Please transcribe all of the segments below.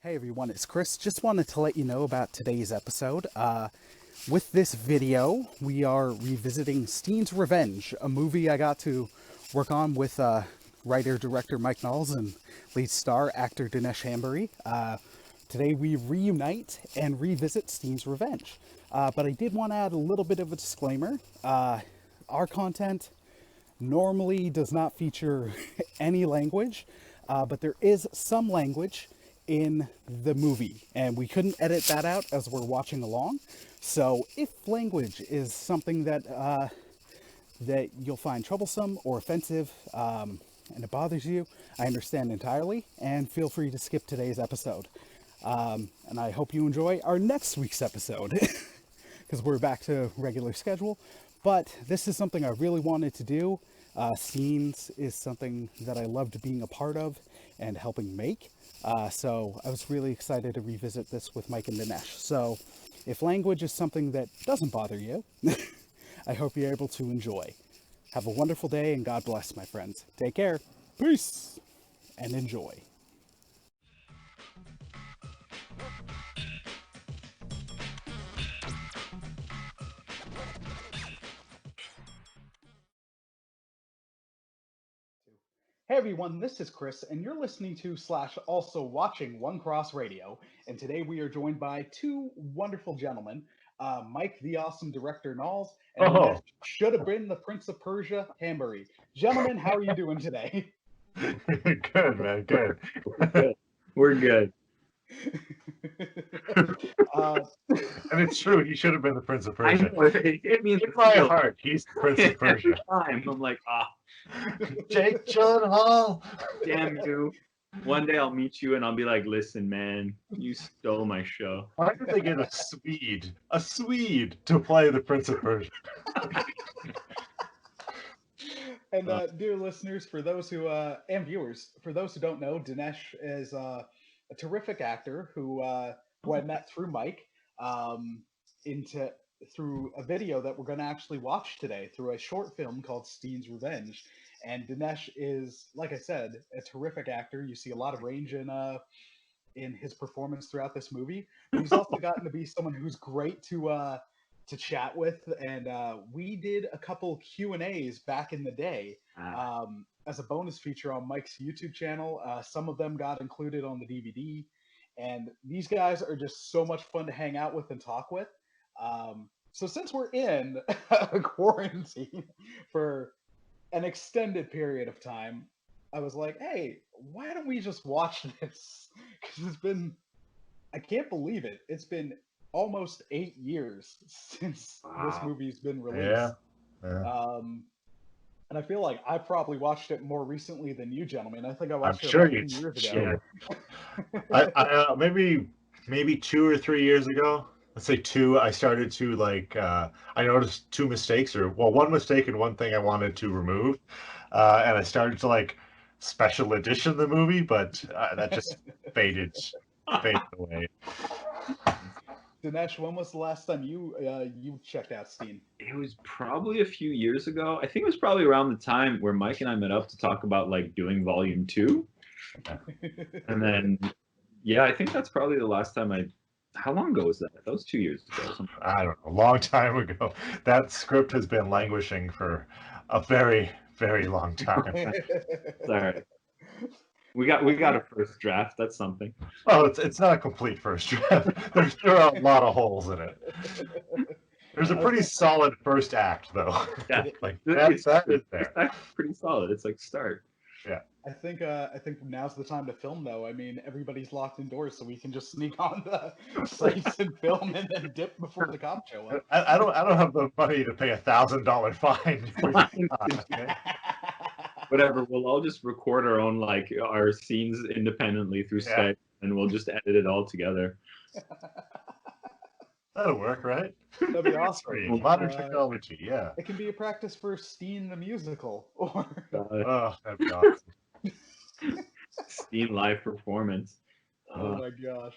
Hey everyone, it's Chris. Just wanted to let you know about today's episode. With this video, we are revisiting Steen's Revenge, a movie I got to work on with writer-director Mike Naulls and lead star actor Danesh Hanbury. Today we reunite and revisit Steen's Revenge. But I did want to add a little bit of a disclaimer. Our content normally does not feature any language, but there is some language in the movie, and we couldn't edit that out as we're watching along. So if language is something that that you'll find troublesome or offensive, and it bothers you, I understand entirely, and feel free to skip today's episode. And I hope you enjoy our next week's episode, because we're back to regular schedule. But this is something I really wanted to do. Scenes is something that I loved being a part of and helping make. So I was really excited to revisit this with Mike and Danesh. So if language is something that doesn't bother you, I hope you're able to enjoy. Have a wonderful day and God bless, my friends. Take care. Peace and enjoy. Hey everyone, this is Chris, and you're listening to / also watching One Cross Radio. And today we are joined by two wonderful gentlemen, Mike the Awesome Director Naulls, and Oh, should have been the Prince of Persia Hanbury. Gentlemen, how are you doing today? good, man. Good. We're good. And it's true. He should have been the Prince of I Persia. know, it hit me in In the my feel heart, he's the Prince of every Persia. time. I'm like, Jake Gyllenhaal. damn you. One day I'll meet you and I'll be like, listen, man, you stole my show. Why did they get a Swede to play the Prince of Persia? And dear listeners, for those who and viewers, for those who don't know, Danesh is a terrific actor who I met through Mike into through a video that we're going to actually watch today through a short film called Steen's Revenge. And Danesh is, like I said, a terrific actor. You see a lot of range in his performance throughout this movie. But he's also gotten to be someone who's great to chat with, and we did a couple Q&As back in the day as a bonus feature on Mike's YouTube channel. Some of them got included on the DVD, and these guys are just so much fun to hang out with and talk with. So since we're in a quarantine for an extended period of time, I was like, hey, why don't we just watch this? Because I can't believe it. It's been almost 8 years since this movie's been released. Yeah. And I feel like I probably watched it more recently than you gentlemen. I think I watched it sure about you 2 years did. ago. I maybe 2 or 3 years ago. Let's say 2. I started to I noticed 2 mistakes, or one mistake and one thing I wanted to remove, and I started to special edition the movie, but that just faded away. Dinesh, when was the last time you checked out Steen? It was probably a few years ago. I think it was probably around the time where Mike and I met up to talk about doing volume 2. And then, yeah, I think that's probably the last time how long ago was that? That was 2 years ago. I don't know, a long time ago. That script has been languishing for a very, very long time. It's all right. We got a first draft. That's something. Oh, it's not a complete first draft. There are a lot of holes in it. There's a pretty solid first act, though. Yeah, that is there. It's pretty solid. It's start. Yeah. I think now's the time to film, though. I mean, everybody's locked indoors, so we can just sneak on the sites and film, and then dip before the cops show up. I don't have the money to pay $1,000 fine. Whatever. We'll all just record our own our scenes independently through Skype, and we'll just edit it all together. That'll work, right? That'd be awesome. Modern technology, yeah. It can be a practice for Steen the musical, or that'd be awesome. Steen live performance. Oh my gosh.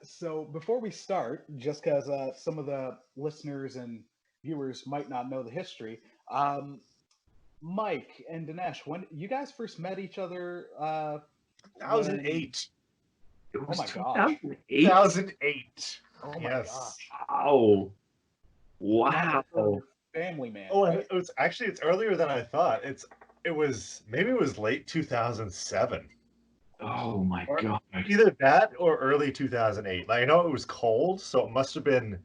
So before we start, just because some of the listeners and viewers might not know the history, Mike and Danesh, when you guys first met each other? 2008. It was my gosh. 2008. 2008. Oh my Yes. Wow. Not the Wow. Family Man. Oh, Right? it was actually it's earlier than I thought. It was maybe it was late 2007. Oh my Or God. either that or early 2008. Like, I know it was cold, so it must have been.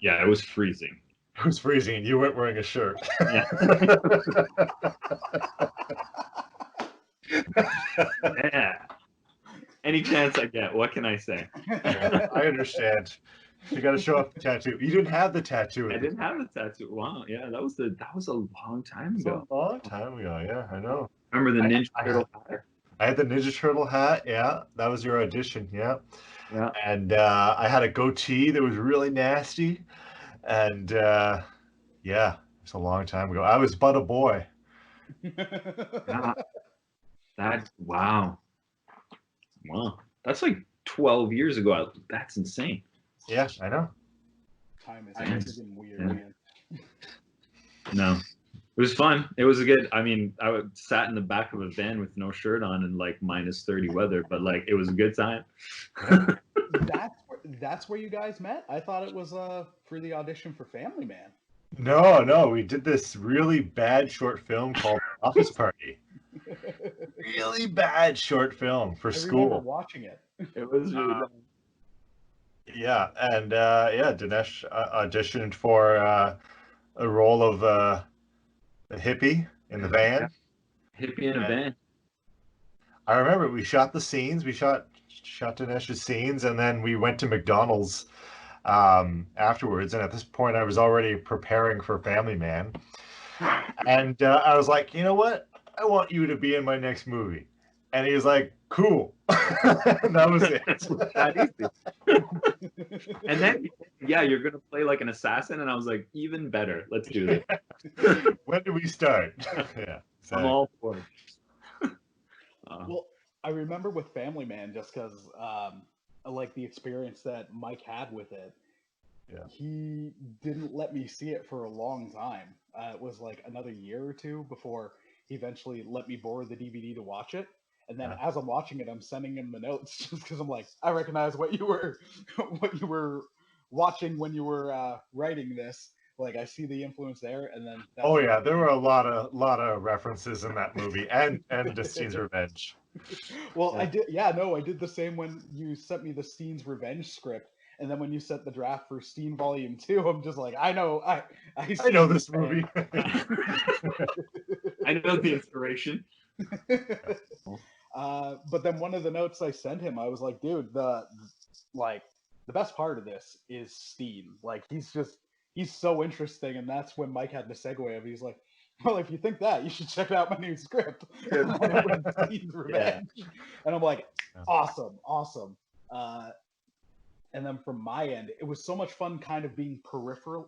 Yeah, it was freezing. It was freezing, and you weren't wearing a shirt. Yeah. Yeah. Any chance I get, what can I say? Yeah, I understand. You got to show off the tattoo. You didn't have the tattoo. I didn't have the tattoo. Wow. Yeah, that was a long time It ago. was a long time ago. Yeah, I know. Remember the Ninja I Turtle hat? had the Ninja Turtle hat. Yeah, that was your audition. Yeah, Yeah. and I had a goatee that was really nasty. And yeah, it's a long time ago. I was but a boy. Yeah. Wow. Wow. That's like 12 years ago. That's insane. Yeah, I know. Time is Nice. freaking weird, Yeah. man. No. It was fun. It was a good. I mean, sat in the back of a van with no shirt on and like -30 weather, but like it was a good time. That's where you guys met? I thought it was for the audition for Family Man. No, we did this really bad short film called Office Party. Really bad short film for I remember school. watching it. It was really fun. Yeah, and yeah, Dinesh auditioned for a role of a hippie in the van. Hippie in a van. I remember we shot the scenes. We shot Dinesh's scenes, and then we went to McDonald's afterwards. And at this point, I was already preparing for Family Man, and I was like, you know what? I want you to be in my next movie. And he was like, cool. And that was it. That easy. And then, yeah, you're gonna play like an assassin, and I was like, even better. Let's do this. When do we start? Yeah, I'm all for it. Well, I remember with Family Man just because like the experience that Mike had with it. Yeah. He didn't let me see it for a long time. It was like another year or two before he eventually let me borrow the DVD to watch it. And then as I'm watching it, I'm sending him the notes just because I'm like, I recognize what you were watching when you were writing this. Like I see the influence there, and then Oh yeah, there were a lot of references in that movie, and to Steen's Revenge. Well, I did the same when you sent me the Steen's Revenge script, and then when you sent the draft for Steen Volume 2, I'm just like, I know this movie. I know the inspiration. But then one of the notes I sent him, I was like, dude, the best part of this is Steen. Like he's so interesting, and that's when Mike had the segue of he's like, well, if you think that, you should check out my new script. And then it was Steen's Revenge. Yeah. And I'm like, awesome. And then from my end, it was so much fun kind of being peripherally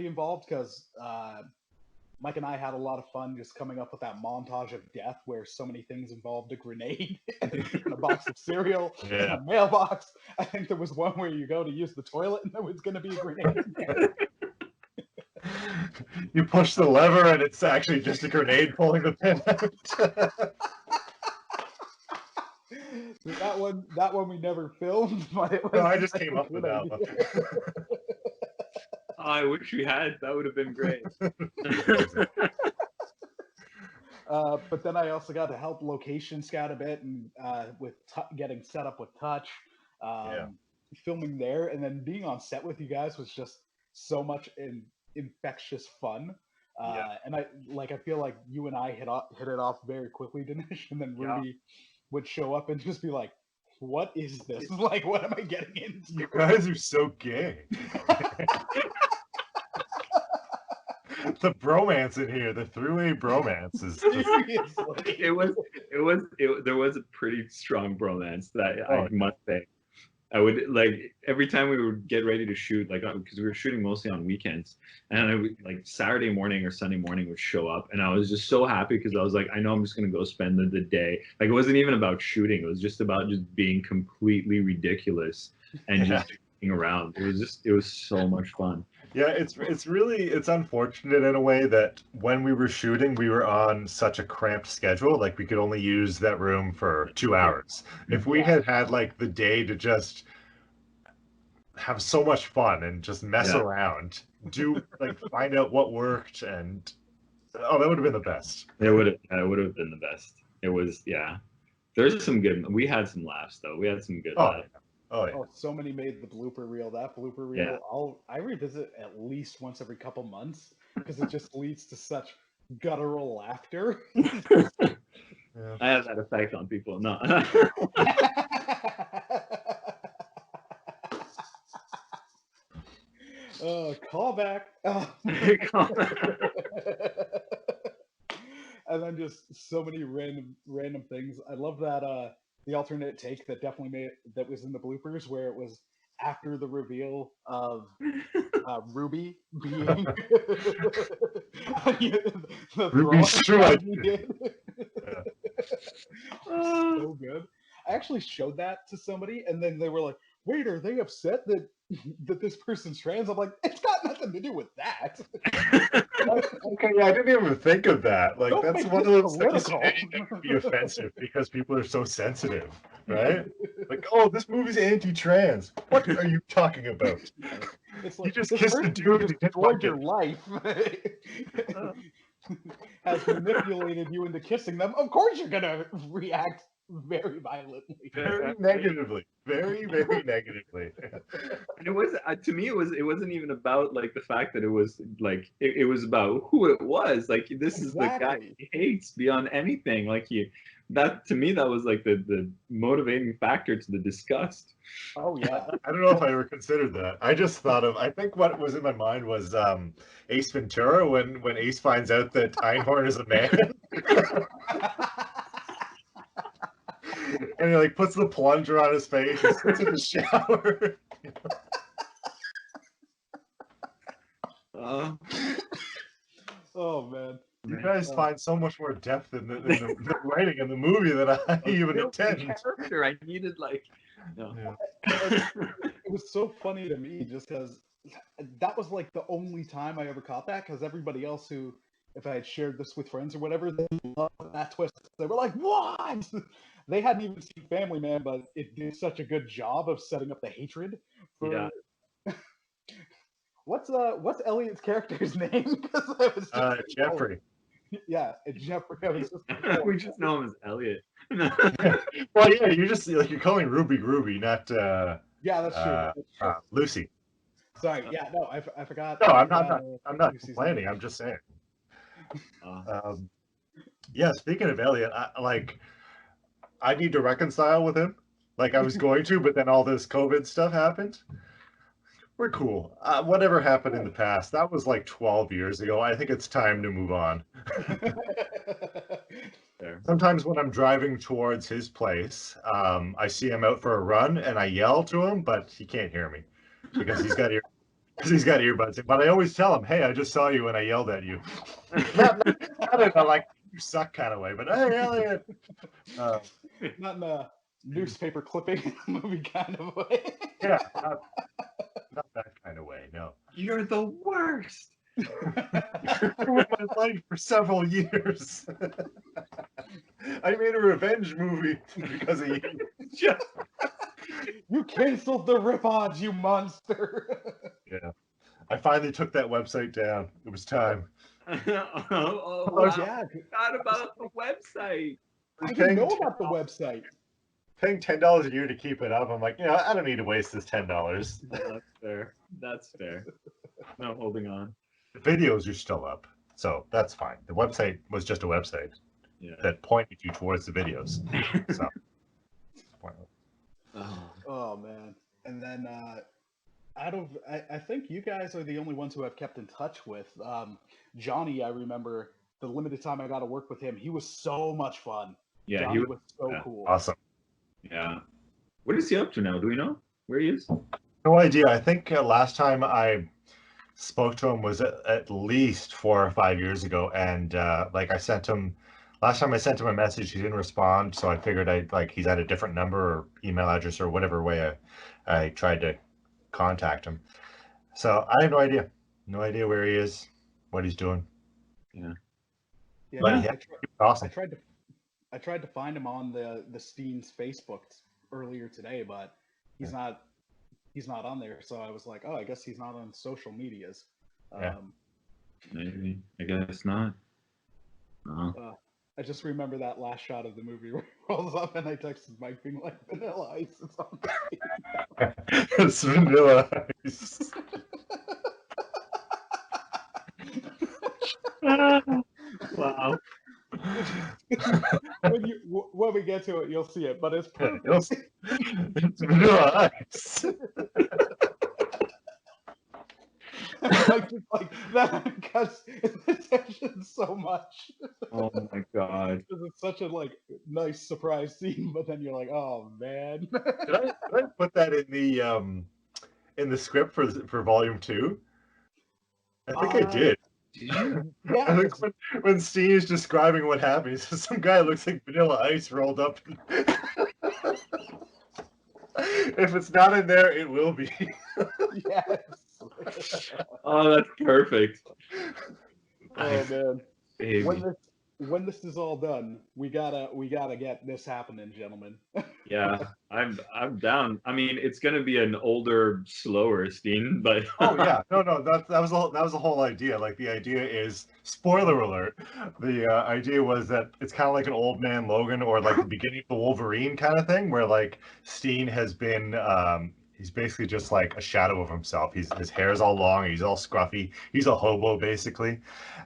involved because Mike and I had a lot of fun just coming up with that montage of death where so many things involved a grenade and a box of cereal and a mailbox. I think there was one where you go to use the toilet and there was going to be a grenade in there. You push the lever and it's actually just a grenade pulling the pin out. That one we never filmed, but it was. No, I just came up with that one. Oh, I wish we had. That would have been great. But then I also got to help location scout a bit and with getting set up with Touch, filming there, and then being on set with you guys was just so much infectious fun. And I feel like you and I hit it off very quickly, Danesh, and then Rudy would show up and just be like, "What is this? Like, what am I getting into?" You guys are so gay. The bromance in here, the three-way bromance is just... there was a pretty strong bromance that I must say. I would like every time we would get ready to shoot, like because we were shooting mostly on weekends, and I would like Saturday morning or Sunday morning would show up, and I was just so happy because I was like, I know I'm just gonna go spend the day. Like it wasn't even about shooting; it was just about just being completely ridiculous and just being around. It was so much fun. Yeah, it's unfortunate in a way that when we were shooting, we were on such a cramped schedule. Like we could only use that room for 2 hours. If we Yeah. had like the day to just have so much fun and just mess Yeah. around, do like find out what worked, and oh, that would have been the best. It would have been the best. It was, yeah. There's some good. We had some laughs though. We had some good Oh, laughs. oh yeah. Oh, so many made the blooper reel. That blooper Yeah. reel, I revisit at least once every couple months because it just leads to such guttural laughter. Yeah. I have that effect on people. No. Callback. And then just so many random things. I love that the alternate take that definitely made that was in the bloopers where it was after the reveal of Ruby being the Ruby's throwing true that he identity. did. Yeah. So good. I actually showed that to somebody, and then they were like, "Wait, are they upset that this person's trans?" I'm like, "It's got nothing to do with that." Okay, yeah, I didn't even think of that. Like, Don't that's make one of this those things political. that could be offensive because people are so sensitive, right? Like, oh, this movie's anti-trans. What are you talking about? It's You like just this kissed the person dude who and just didn't like destroyed your it. life has manipulated you into kissing them. Of course, you're gonna react very violently. Very negatively. Very, very negatively. It was to me. It wasn't even about like the fact that it was like it was about who it was. Like this is the guy Exactly. he hates beyond anything. Like that to me that was like the motivating factor to the disgust. Oh yeah. I don't know if I ever considered that. I just thought of, I think what was in my mind was Ace Ventura when Ace finds out that Einhorn is a man. And he like puts the plunger on his face and sits in the shower. Oh man. You guys find so much more depth in the writing in the movie than I even intend. Character. I needed like no. Yeah. It was so funny to me just because that was like the only time I ever caught that because everybody else who, if I had shared this with friends or whatever, they loved that twist. They were like, "What?" They hadn't even seen Family Man, but it did such a good job of setting up the hatred for. Yeah. What's Elliot's character's name? Because I was just Jeffrey. Yeah, Jeffrey. I was just We just know him as Elliot. Well, yeah, you're just like you're calling Ruby Ruby, not yeah, that's true. That's true. Lucy. Sorry, yeah, no, I forgot. No, I I'm forgot, not. I'm not Lucy's complaining. name. I'm just saying. Uh, Yeah, speaking of Elliot, I need to reconcile with him. Like I was going to, but then all this COVID stuff happened. We're cool. Whatever happened in the past, that was like 12 years ago. I think it's time to move on. there. Sometimes when I'm driving towards his place, I see him out for a run and I yell to him, but he can't hear me because he's got earbuds in. But I always tell him, "Hey, I just saw you and I yelled at you." not in a like you suck kind of way, but hey, Elliot. Not in a newspaper clipping movie kind of way. Yeah, not that kind of way. No. You're the worst. Ruined my life for several years. I made a revenge movie because of you. You canceled the rip-ons, you monster. Yeah. I finally took that website down. It was time. Oh, Oh, wow. yeah. I forgot about the website. I didn't know about the website. Paying $10 a year to keep it up. I'm like, I don't need to waste this $10. That's fair. That's fair. No holding on. The videos are still up, so that's fine. The website was just a website that pointed you towards the videos. So, oh man. And then I think you guys are the only ones who have kept in touch with Johnny. I remember the limited time I got to work with him. He was so much fun. Yeah, Johnny was so cool. Awesome. Yeah. What is he up to now? Do we know where he is? No idea. I think last time I spoke to him was at least 4 or 5 years ago, and like last time I sent him a message, he didn't respond, so I figured he's at a different number or email address or whatever way I tried to contact him. So I have no idea. No idea where he is, what he's doing. Yeah. Yeah, But I, yeah, tr- awesome. I tried to find him on the Steen's Facebook earlier today, but he's not on there. So I was like, oh, I guess he's not on social medias. Yeah. Maybe. I guess not. Oh. I just remember that last shot of the movie where he rolls up and I texted Mike being like, Vanilla Ice is on the scene. It's Vanilla Ice. Wow. When we get to it, you'll see it, but it's perfect. It's Vanilla Ice. like that cuts attention so much. Oh my god. Because it's such a nice surprise scene, but then you're like, oh man. Did I put that in the script for volume 2? I think I did. Yeah. I think when Steen is describing what happened, he says some guy looks like Vanilla Ice rolled up. If it's not in there, it will be. Yes. Oh, that's perfect. Oh man. Baby. When this is all done, we gotta get this happening, gentlemen. Yeah, I'm down. I mean, it's gonna be an older, slower Steen, but Oh yeah, no, that was the whole idea. Like the idea is, spoiler alert, the idea was that it's kind of like an old man Logan or like the beginning of the Wolverine kind of thing, where like Steen has been he's basically just like a shadow of himself. His hair's all long, he's all scruffy, he's a hobo basically,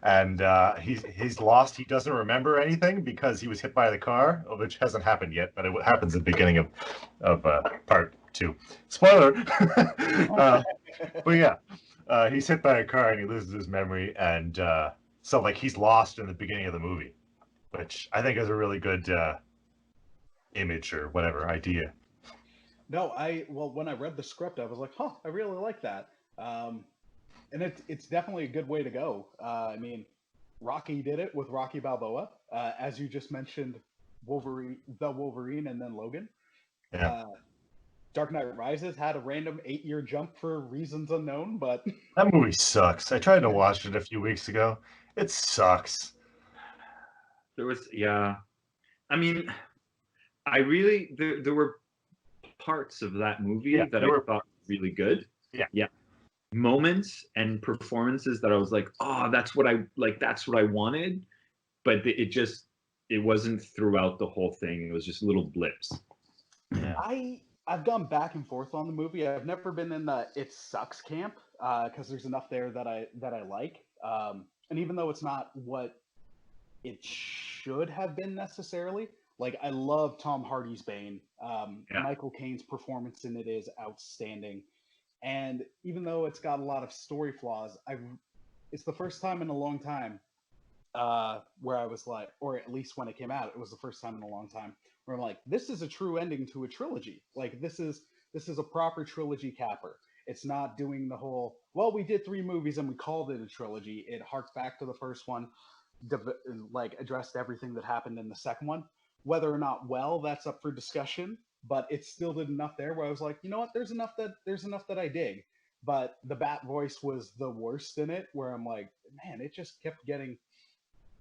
and he's lost. He doesn't remember anything because he was hit by the car, which hasn't happened yet, but it happens at the beginning of part 2. Spoiler. But yeah, he's hit by a car and he loses his memory, and so like he's lost in the beginning of the movie, which I think is a really good image or whatever idea. No, when I read the script, I was like, huh, I really like that. And it's definitely a good way to go. I mean, Rocky did it with Rocky Balboa, as you just mentioned, Wolverine, and then Logan. Yeah. Dark Knight Rises had a random 8-year jump for reasons unknown, but That movie sucks. I tried to watch it a few weeks ago. It sucks. there was, yeah. I mean, I really there were parts of that movie that I thought were really good. Yeah. Moments and performances that I was like, oh, that's what I wanted, but it wasn't throughout the whole thing. It was just little blips. Yeah. I've gone back and forth on the movie. I've never been in the it sucks camp because there's enough there that I like. And even though it's not what it should have been necessarily, like I love Tom Hardy's Bane. Michael Caine's performance in it is outstanding. And even though it's got a lot of story flaws, it's the first time in a long time where I was like, or at least when it came out, it was the first time in a long time where I'm like, this is a true ending to a trilogy. Like this is a proper trilogy capper. It's not doing the whole, well, we did 3 movies and we called it a trilogy. It harked back to the first one, like addressed everything that happened in the second one. Whether or not well, that's up for discussion. But it still did enough there where I was like, you know what? There's enough that I dig. But the Bat voice was the worst in it, where I'm like, man, it just kept getting.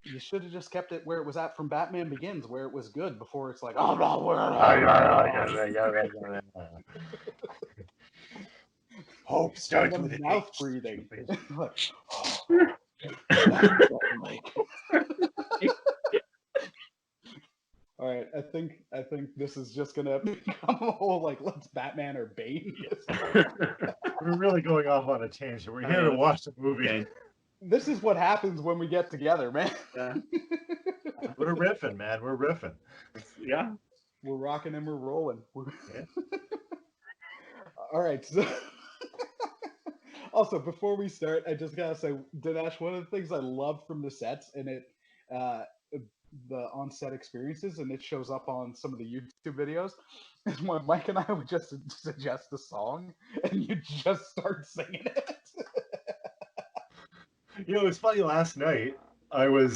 You should have just kept it where it was at from Batman Begins, where it was good before it's like, oh no, Hope starts with with mouth breathing. Like, all right, I think this is just gonna become a whole like let's Batman or Bane. We're really going off on a tangent. We're here to watch the movie. Okay. This is what happens when we get together, man. Yeah. We're riffing, man. We're riffing. Yeah. We're rocking and we're rolling. Yeah. All right. So also, before we start, I just gotta say, Danesh, one of the things I love from the sets and the on-set experiences, and it shows up on some of the YouTube videos, is when Mike and I would just suggest a song, and you just start singing it. You know, it's funny. Last night, I was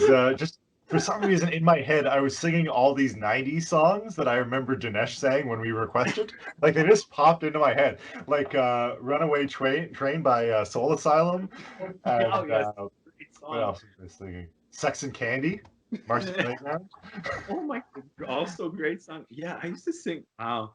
for some reason in my head, I was singing all these 90s songs that I remember Danesh sang when we requested. Like they just popped into my head, like "Runaway Train" by Soul Asylum, and Oh, yes. Great what song. else was I singing? "Sex and Candy," Marcy Playground. Oh my, also great song. Yeah, I used to sing. Wow.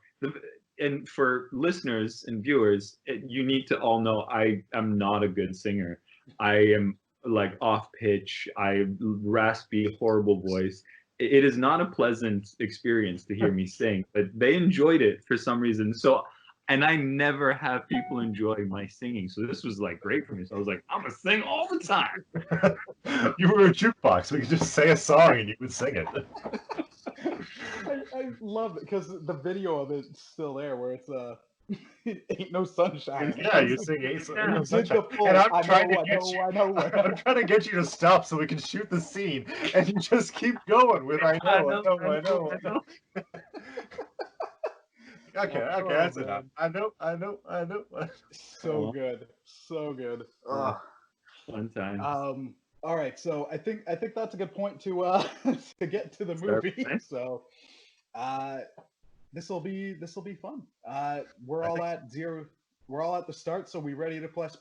And for listeners and viewers, you need to all know I am not a good singer. I am like off pitch. I raspy, horrible voice. It is not a pleasant experience to hear me sing, but they enjoyed it for some reason. So, and I never have people enjoy my singing. So this was like great for me. So I was like, I'm gonna sing all the time. You were a jukebox. We could just say a song and you would sing it. I love it because the video of it's still there where it's Ain't No Sunshine. Yeah, you sing Ain't No Did Sunshine. the full, And I'm I trying know, to get you. I know. I'm trying to get you to stop so we can shoot the scene, and you just keep going with I know. Okay, that's enough. I know. So good, so good. Fun times. All right, so I think that's a good point to to get to the movie. So, this will be fun. We're all at the start, so we ready to press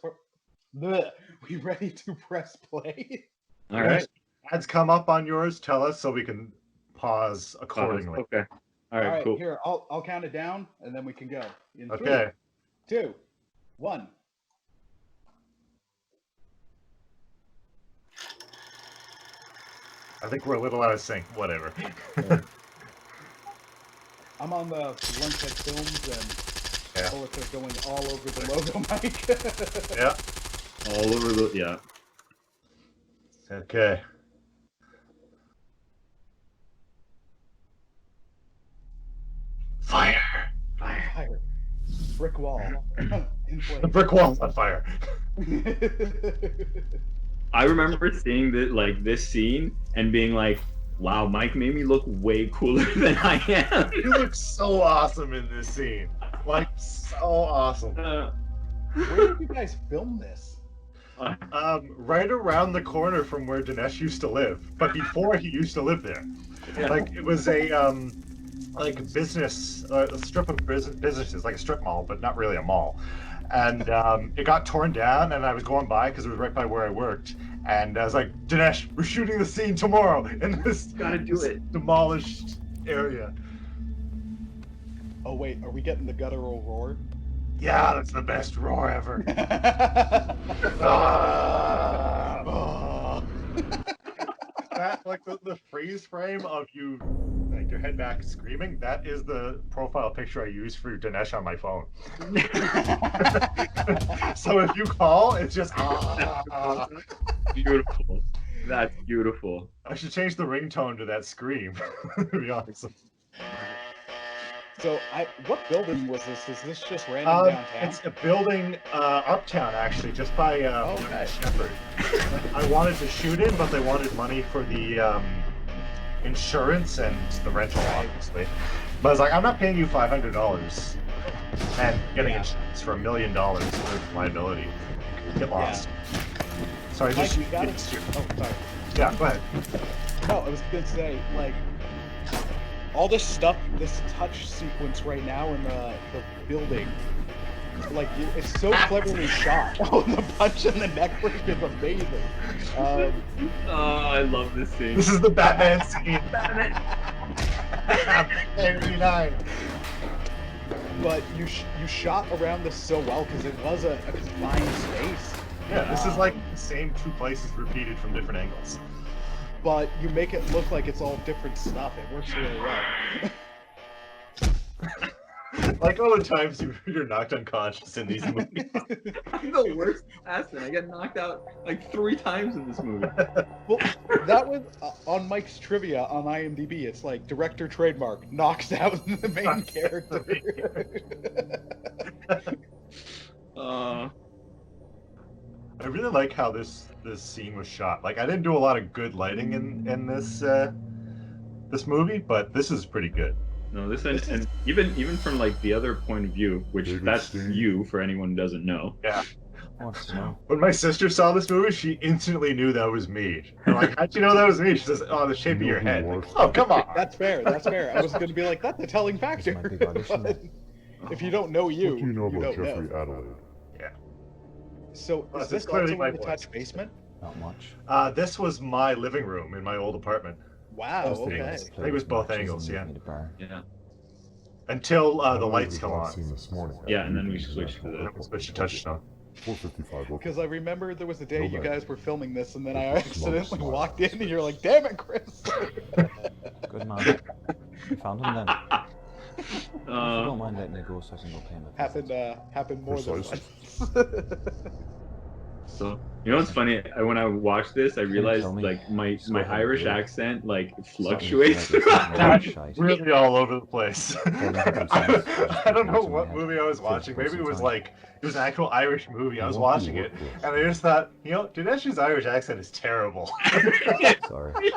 play. All right. Ads come up on yours. Tell us so we can pause accordingly. Okay. All right. Cool. Here, I'll count it down, and then we can go. In Okay. 3, 2, 1. I think we're a little out of sync. Whatever. I'm on the Lunkhead Films, and bullets are going all over the logo, Mike. Yeah. All over the Okay. Fire. Brick wall. The brick wall's on fire. I remember seeing this scene and being like, wow, Mike made me look way cooler than I am. You look so awesome in this scene. Like, so awesome. Where did you guys film this? Right around the corner from where Danesh used to live. But before he used to live there. Yeah. Like, it was a business, a strip of businesses, like a strip mall, but not really a mall. And it got torn down, and I was going by because it was right by where I worked. And I was like, Danesh, we're shooting the scene tomorrow in this demolished area. Oh wait, are we getting the guttural roar? Yeah, that's the best roar ever. That, like the freeze frame of you, like your head back screaming, that is the profile picture I use for Danesh on my phone. So if you call, it's just Beautiful. That's beautiful. I should change the ringtone to that scream. To be honest. So, what building was this? Is this just random downtown? It's a building uptown, actually, just by Shepherd. I wanted to shoot in, but they wanted money for the insurance and the rental, obviously. But I was like, I'm not paying you $500 and getting insurance for $1 million for liability. Get lost. Sorry, Mike, just you gotta... Oh, sorry. Yeah, go ahead. No, I was gonna say, like, all this stuff, this touch sequence right now in the building, like, it's so cleverly shot. Oh, the punch in the neck break is amazing. Oh, I love this scene. This is the Batman scene. Batman. 89. But you shot around this so well because it was a confined space. Yeah, this is like the same two places repeated from different angles. But you make it look like it's all different stuff. It works really well. Like all the times you're knocked unconscious in these movies. I'm the worst assassin. I get knocked out like 3 times in this movie. Well, that was on Mike's trivia on IMDb. It's like director trademark knocks out the main character. I really like how this scene was shot. Like I didn't do a lot of good lighting in this this movie, but this is pretty good. No, and even from like the other point of view, which that's you for anyone who doesn't know. Yeah. Wants to know. When my sister saw this movie, she instantly knew that was me. I'm like, how'd you know that was me? She says, oh, the shape of your head. Like, oh, come on. That's fair. That's fair. I was going to be like, that's a telling factor. my big audition. But if you don't know you, What do you know about don't Jeffrey know. Adelaide? Yeah. So Well, is that's this clearly also my in the voice. touch basement? Not much. This was my living room in my old apartment. Wow. Okay. I think it was both angles, yeah. Yeah. Until the Adelaide lights was come last on. seen this morning. Yeah, and then we switched to the. Then we switched to Touchstone. 4:55 local. Because I remember there was a day No you bad. guys were filming this, and then I It's accidentally not walked in, and you're like, "Damn it, Chris!" Good man. You found him then. If you Uh, don't mind letting it go so I can go pay my happened more than Precisely. once. so you know what's funny? When I watched this, I realized tell me. like my Still haven't Irish really. accent like Starting to fluctuates feel like throughout. it's shite. Really all over the place. I don't know in my what head. movie I was Takes watching. Maybe it some was time. like it was an actual Irish movie. I was You want to watching it, work with. and I just thought, you know, Danesh's Irish accent is terrible. Sorry.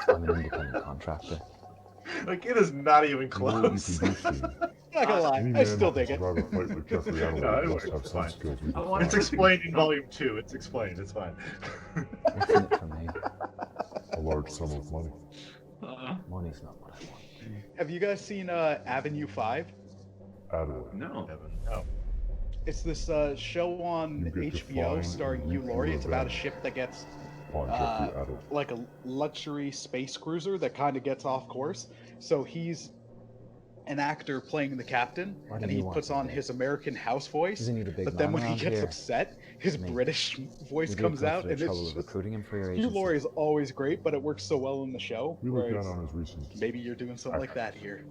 I'm an independent contractor. Like it is not even You know close. what you can do, Steen? Not gonna lie, Any I man still who dig can it. survive a fight like Jeffrey No, Adelaide it must works, have it's some fine. skills we I can want It's find. explained in volume 2. It's explained. It's fine. What's in it for me? A large sum of money. Money's not what I want. Have you guys seen Avenue 5? Adelaide. No. Evan, no. It's this show on You get to HBO find starring and Hugh reap Laurie. your It's about a revenge. ship that gets On Jeffrey Adelaide. like a luxury space cruiser that kind of gets off course. So he's an actor playing the captain, Why do and you he want puts on something? his American house voice. Isn't he the big But then man when he around gets here? upset, his Me. British voice We did comes go out, through the and it's trouble of just, recruiting him for your Hugh agency. Laurie is always great, but it works so well in the show. We look Whereas down on his recent. maybe you're doing something like that here.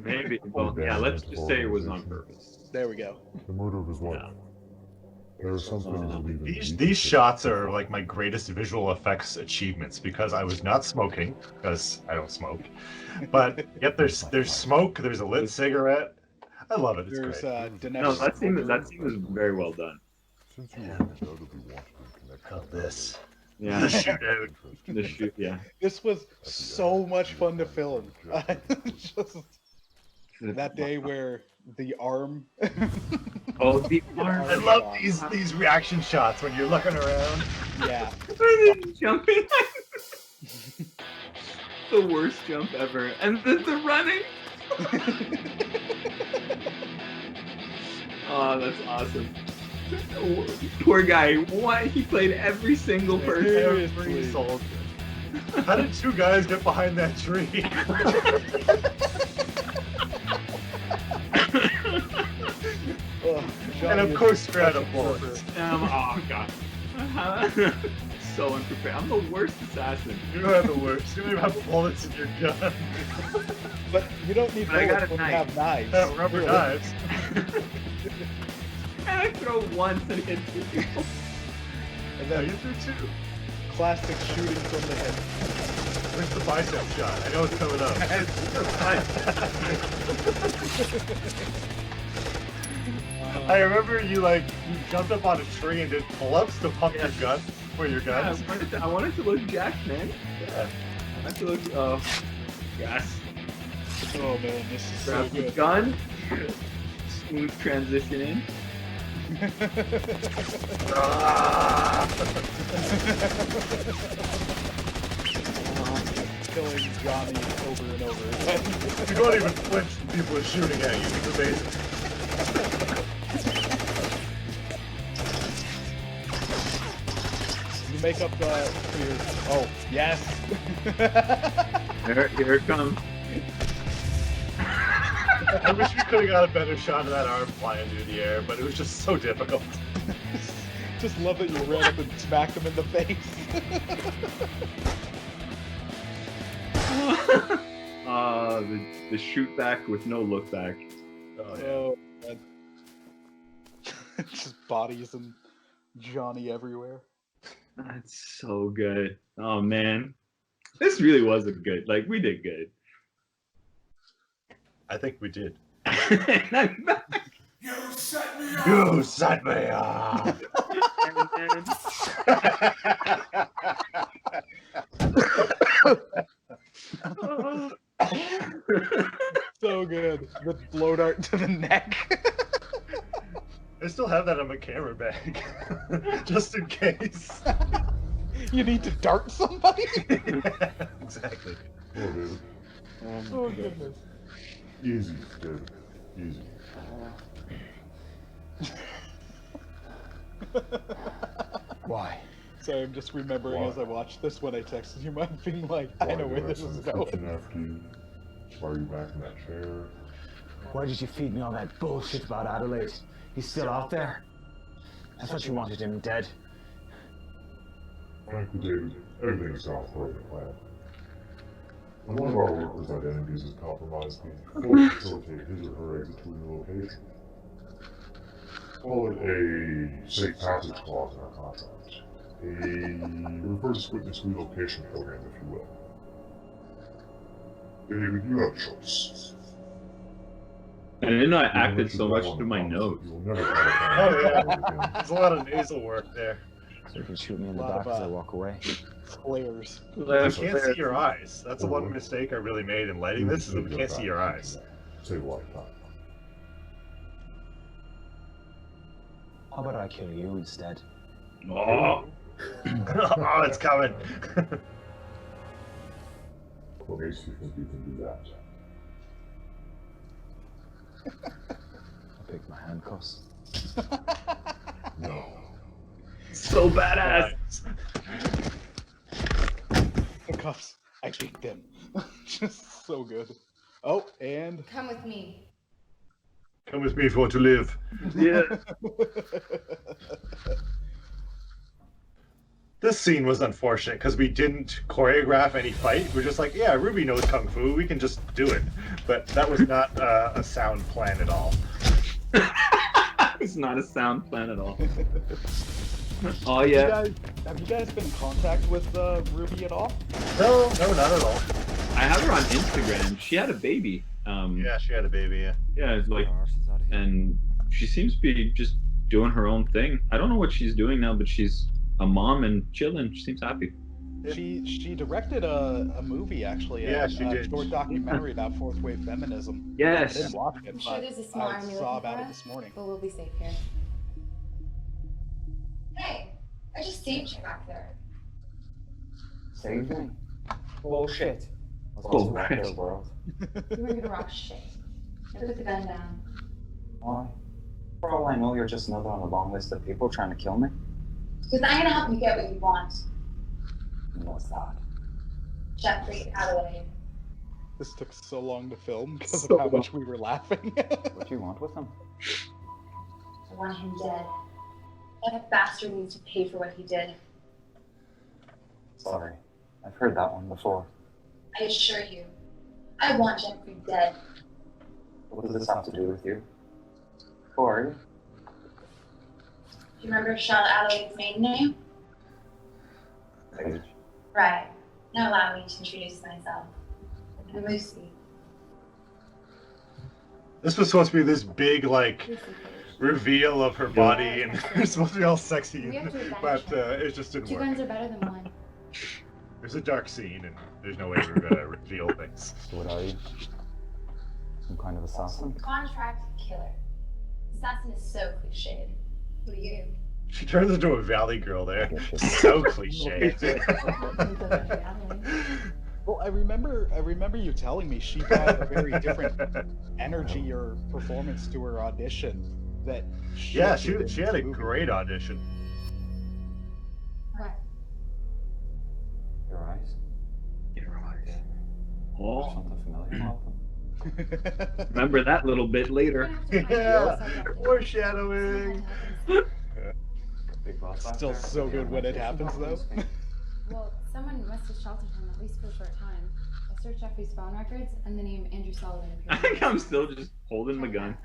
Maybe. Well, yeah. Let's just say it was on purpose. There we go. The murder of his wife. Yeah. There are some things that even These shots are like my greatest visual effects achievements because I was not smoking because I don't smoke. But yet there's smoke. There's a lit cigarette. I love it. It's There's great. Danesh. No, that scene was very well done. Since you are undoubtedly wanted in connection. Oh, this. Yeah. The shootout. The shoot. Yeah. This was so much fun to film. Just that day where the arm. Oh, the arm. I love these reaction shots when you're looking around. Yeah. Jumping. The worst jump ever, and the running. Oh, that's awesome. Poor guy. What? He played every single person. Seriously. Soldier. How did two guys get behind that tree? Ugh, And Johnny of is course, such straight a up bullets. pervert. Oh god. So unprepared. I'm the worst assassin. You don't have the worst. You don't even have bullets in your gun. But you don't need But I got bullets a when you knife. have knives. You have rubber Really. knives. And I throw once and hit two people. And No, then you threw two. classic shooting from the hip. Where's the bicep shot? I know it's coming up. I remember you jumped up on a tree and did pull-ups to pump your gun for your Yeah, guns. I wanted to look jacked, man. Yeah. I wanted to look. Oh, yes. Oh man, this is so Grab the good. gun. Smooth transition in. Killing Johnny over and over again. You don't even flinch when people are shooting at you. It's amazing. You make up for your. Oh yes. Here it comes. I wish we could have got a better shot of that arm flying through the air, but it was just so difficult. Just love that you ran up and smacked him in the face. The shoot back with no look back. Oh, yeah. Oh, man. Just bodies and Johnny everywhere. That's so good. Oh man, this really was a good. Like we did good. I think we did. I'm back. You set me up! And- So good. The blow dart to the neck. I still have that in my camera bag, just in case. You need to dart somebody? Exactly. Oh, David. Oh, goodness. Easy, David. Easy. Why? Sorry, I'm just remembering Why? as I watched this when I texted you, I'm being like, I know where this is going. After you? Why are you back in that chair? Why did you feed me all that bullshit about Adelaide? He's still out there? I thought you wanted him dead. Frankly, David, everything has gone according to plan. When one of our workers' identities is compromised, we fully facilitate his or her exit to a new location. Call it a safe passage clause in our contract. A reverse witness relocation program, if you will. David, you have a choice. I didn't know I You will acted let so you much go on through the my promise. nose. You will never try to find Oh, out yeah. again. There's a lot of nasal work there. So you can shoot me in the Lot back of, as I walk away. Flares. We can't see your eyes. That's the one mistake I really made in lighting this, is that we can't see your eyes. Save a lot of time. How about I kill you instead? Oh, Oh, it's coming. What makes you think you can do that? I picked my handcuffs. No. so badass. The cuffs. I beat them. Just so good. Oh, and Come with me. Come with me if you want to live. Yeah. This scene was unfortunate because we didn't choreograph any fight. We're just like, yeah, Ruby knows Kung Fu. We can just do it. But that was not a sound plan at all. It's not a sound plan at all. Oh yeah. have you guys been in contact with Ruby at all? No, not at all. I have her on Instagram. She had a baby. Yeah, she had a baby, yeah. Yeah, it's like, Our arse is out of here. and she seems to be just doing her own thing. I don't know what she's doing now, but she's a mom and chilling. She seems happy. Yeah. She directed a movie actually. Yeah, she did. A short documentary about fourth wave feminism. I Yes. didn't watch it, I'm sure but there's a small I army saw looking about for it us, this morning. but we'll be safe here. Hey, I just saved you back there. Save me? Bullshit. Let's Oh, rock right. the world. You weren't gonna rock shit. Now put the gun down. Why? For all I know, you're just another on a long list of people trying to kill me. Because I'm gonna help you get what you want. And what's that? Jeffrey Adelaide. This took so long to film because So of how much we were laughing. What do you want with him? I want him dead. That bastard needs to pay for what he did. Sorry. I've heard that one before. I assure you, I want Jeffrey dead. What does this have to do with you? Who are you? Do you remember Charlotte Adelaide's maiden name? Paige. Right. Now allow me to introduce myself. I'm Lucy. This was supposed to be this big, like, Lucy Page. reveal of her body, and it's supposed to be all sexy, We have to but advance it just didn't Two work. guns are better than one. There's a dark scene, and there's no way we were gonna reveal things. So what are you? Some kind of assassin? Contract killer. Assassin is so cliched. Who are you? She turns into a valley girl there. Yes, she So cliche. Well, I remember you telling me she brought a very different energy or performance to her audition. That Yeah, shifted she in had a this movie. great audition. Right. Your eyes? Oh, Something familiar about them? remember that little bit later. Yeah, foreshadowing. Big boss back Still there? so good when it Yeah, happens, though. Well, someone must have sheltered him, at least for a short time. I searched Jeffrey's phone records, and the name Andrew Sullivan I appeared. think I'm still just holding my gun.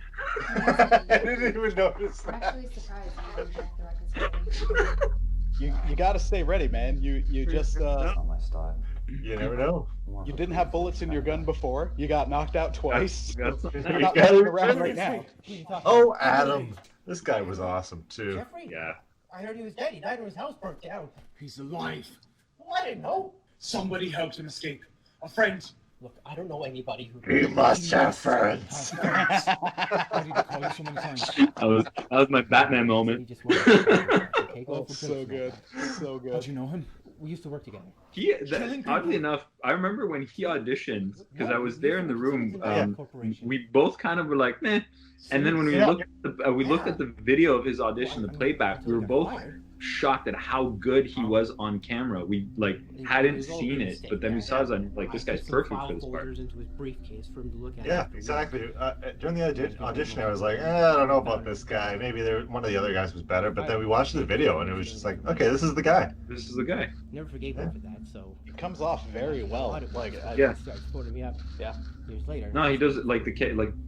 I didn't even notice I'm that. actually surprised you didn't check the records already. You gotta stay ready, man. You just That's not my style. You never know. you didn't have bullets in your gun before. You got knocked out twice. Got something You're else. not Yeah. messing around right now. Oh, Adam. This guy was awesome too. Jeffrey? Yeah. I heard he was dead. He died when his house burnt down. He's alive. Well, I didn't know. Somebody helped him escape. A friend. Look, I don't know anybody who. We must have friends. I need to call you so many times. That was my Batman moment. Oh, so good. So How'd good. you know him? We used to work together. Oddly enough, I remember when he auditioned, because I was there in the room. Corporation. We both kind of were like, meh. And then when we looked at the video of his audition, the playback, we were both shocked at how good he was on camera. We like hadn't seen it, but then we saw his like, this guy's perfect for this part. Into his briefcase for him to look at. Yeah, exactly. During the audition, I was like, I don't know about this guy. Maybe one of the other guys was better. But then we watched the video, and it was just like, okay, this is the guy. This is the guy. Never forgave him for that, so. He comes off very well. Like, Yeah. Started supporting me up. Yeah. Years later. No, he does it like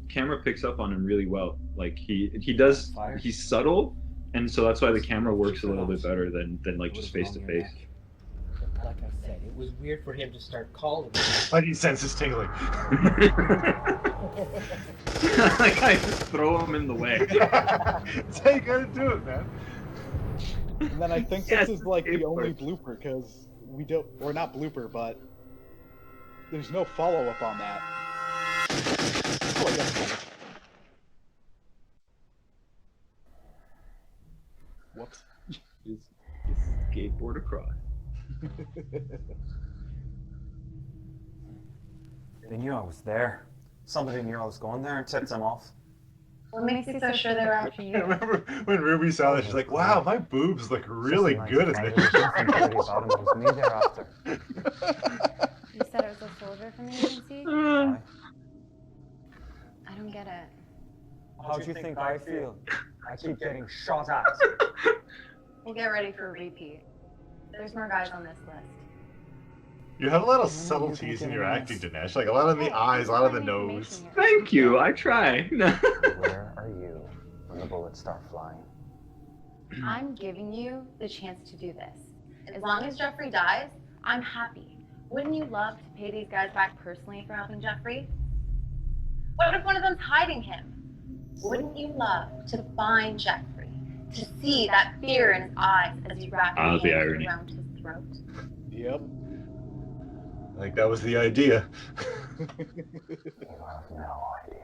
camera picks up on him really well. Like he does. He's subtle, and so that's why the camera works a little bit better than like just face to face. Like I said, it was weird for him to start calling me. Like he senses tingling. Like I just throw him in the way. That's how you gotta do it, man. and then I think Yes, this is like the it only works. blooper because we don't, or not blooper, but there's no follow up on that. Oh, I guess. Whoops. His skateboard across. They knew I was there. Somebody knew I was going there and tipped them off. What makes you so sure they were after I you? remember when Ruby saw that, she's like, wow, my boobs look really good at It this. was me thereafter. You said it was a soldier from the agency? Why? I don't get it. How do you think I feel? I keep getting shot at. We'll get ready for a repeat. There's more guys on this list. You have a lot of subtleties in your acting, Danesh. Like a lot of the eyes, a lot of the nose. Thank you. I try. Where are you when the bullets start flying? I'm giving you the chance to do this. As long as Jeffrey dies, I'm happy. Wouldn't you love to pay these guys back personally for helping Jeffrey? What if one of them's hiding him? Wouldn't you love to find Jeffrey, to see that fear in his eyes as you wrap your the hands irony. around his throat? Yep. Like that was the idea. You have no idea.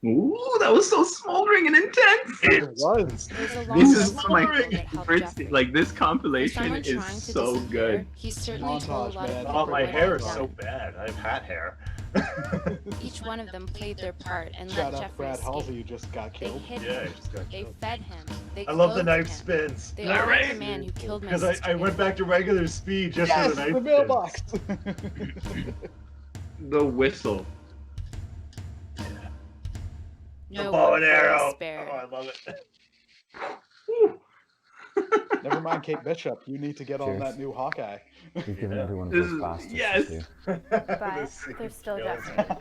Ooh, that was so smoldering and intense. It was. There's a long This list is of my people that helped favorite. Jeffrey. Like this For compilation someone is trying to so disappear, good. He certainly told a lot of man. people Oh, my what hair he is had so done. bad. I have hat hair. Each one of them played their part and Shout let out Jeffrey Brad Halsey, escape. who just got They killed. hid Yeah, him. he just got They killed. fed him. They I love the clothed knife him. spins. They Is that all right? the man who killed my Because sister. I went back to regular speed just for Yes, the knife the spins. mailbox. The whistle. No The bow one and will be arrow. spared. Oh, I love it. Never mind Kate Bishop. You need to get on Cheers. that new Hawkeye. You've given every one of This those is- bastards yes. to do. But This there's still kills Jeffrey.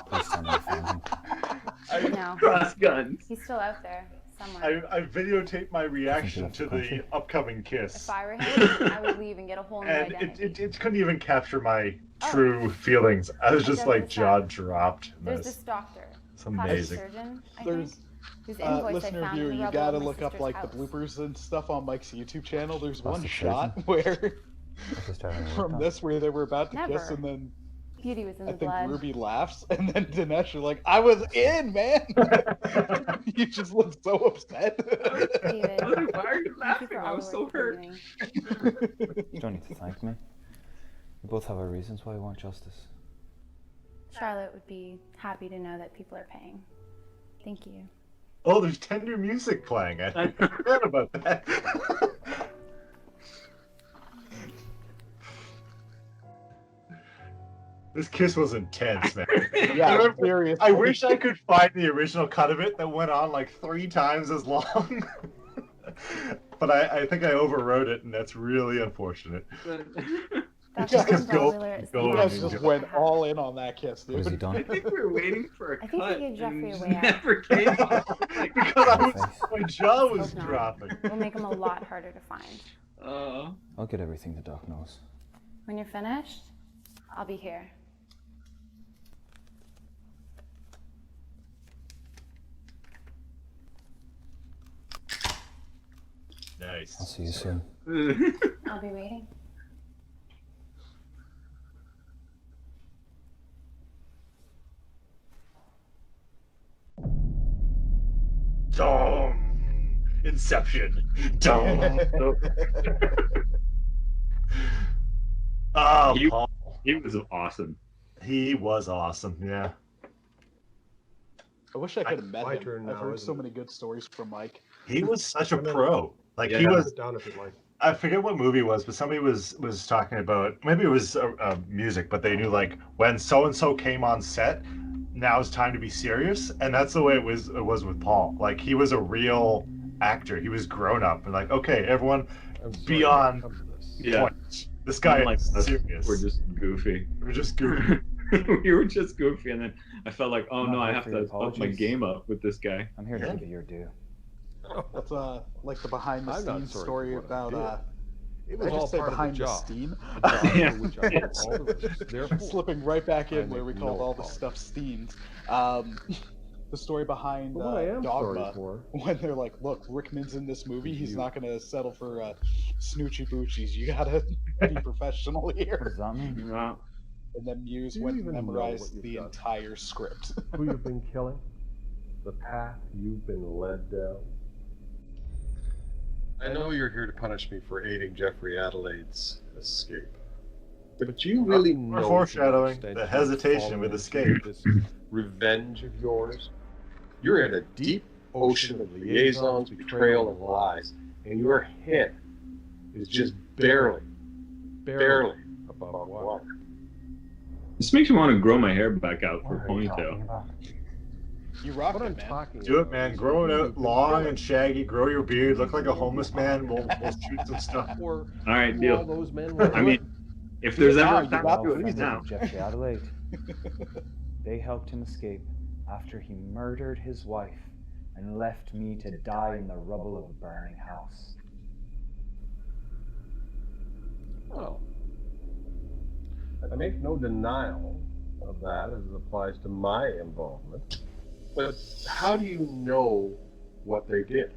Please tell me you found him. No, Cross guns. he's still out there somewhere. I videotaped my reaction to the Country. upcoming If kiss. I were him, I would leave and get a whole new And identity. it couldn't even capture my Oh. true feelings. I was I just guess like it's jaw that. dropped. in There's this. this doctor, It's plastic amazing. surgeon, I There's think, whose invoice I listener found viewer, in the you rubble gotta of my look up sister's like house. the bloopers and stuff on Mike's YouTube channel. There's one Plastic shot surgeon? where That's just having a from look this where they were about to kiss Never. and then Beauty was in I the think blood. Ruby laughs and then Dinesh are like, I was in, man. You just look so upset. David, Why are you thank you laughing? for I all was the so work you're hurt. doing. You don't need to thank me. We both have our reasons why we want justice. Charlotte would be happy to know that people are paying. Thank you. Oh, there's tender music playing. I forgot about that. This kiss was intense, man. Yeah, seriously. I wish I could find the original cut of it that went on like 3 times as long. But I think I overwrote it, and that's really unfortunate. That Just becomes go- popular as go the You on, guys actual just Ninja. went all in on that kiss, What has he dude. done? I think we were waiting for a I think cut. he gave Jeffrey and a it way out. never came off. Like, Because my jaw was Hope not. dropping. We'll make them a lot harder to find. I'll get everything the doc knows. When you're finished, I'll be here. Nice. I'll see you soon. I'll be waiting. Dong. Inception. Dong. Oh, Paul. He was awesome. He was awesome. Yeah. I wish I could have met My him. turn I've now, heard isn't so it? many good stories from Mike. He was such a pro. Like he Yeah. was. Sit down if you'd like. I forget what movie it was, but somebody was talking about, maybe it was music, but they knew like when so and so came on set, now it's time to be serious, and that's the way it was with Paul. Like he was a real actor. He was grown up and like, okay, everyone, I'm sorry beyond to come to this. Yeah. this guy Unlike is us, serious. We're just goofy. We're just goofy. We were just goofy, and then I felt like, oh I'm no, not I here have for to your up my apologies. game up with this guy. I'm here to Yeah. give you your due. That's like the behind the I'm not scenes sorry story for what I about It I was all just say part behind of the the job. Steen. A job Yeah. for which I had all the risks. Therefore, Slipping right back I in where make we called no all the apology. stuff Steens. The story behind but what I am sorry Dogma, for, when they're like, look, Rickman's in this movie, he's not going to settle for snoochie boochies. You got to be professional What here. does that mean? Wow. And then Muse Do you went and even know memorized what you've the done? entire script. who you've been killing, the path you've been led down. I know you're here to punish me for aiding Jeffrey Adelaide's escape. But you really We're know foreshadowing to what the extent you're hesitation falling with into escape. This revenge of yours. You're in a deep ocean of liaisons, betrayal, and lies, and your head is just barely above water. This makes me want to grow my hair back out for a What are you talking ponytail. about? You rock What it, I'm man. talking Do it, about man. is Grow it who out you've been long killing. and shaggy. Grow your beard. Look like a homeless man. We'll shoot some stuff. Or All right, who deal. all those men were. I mean, if there's now, ever you time got to do it, the it's now. Jeffrey Adelaide. They helped him escape after he murdered his wife and left me to die in the rubble of a burning house. Well, I make no denial of that as it applies to my involvement. But how do you know what they did?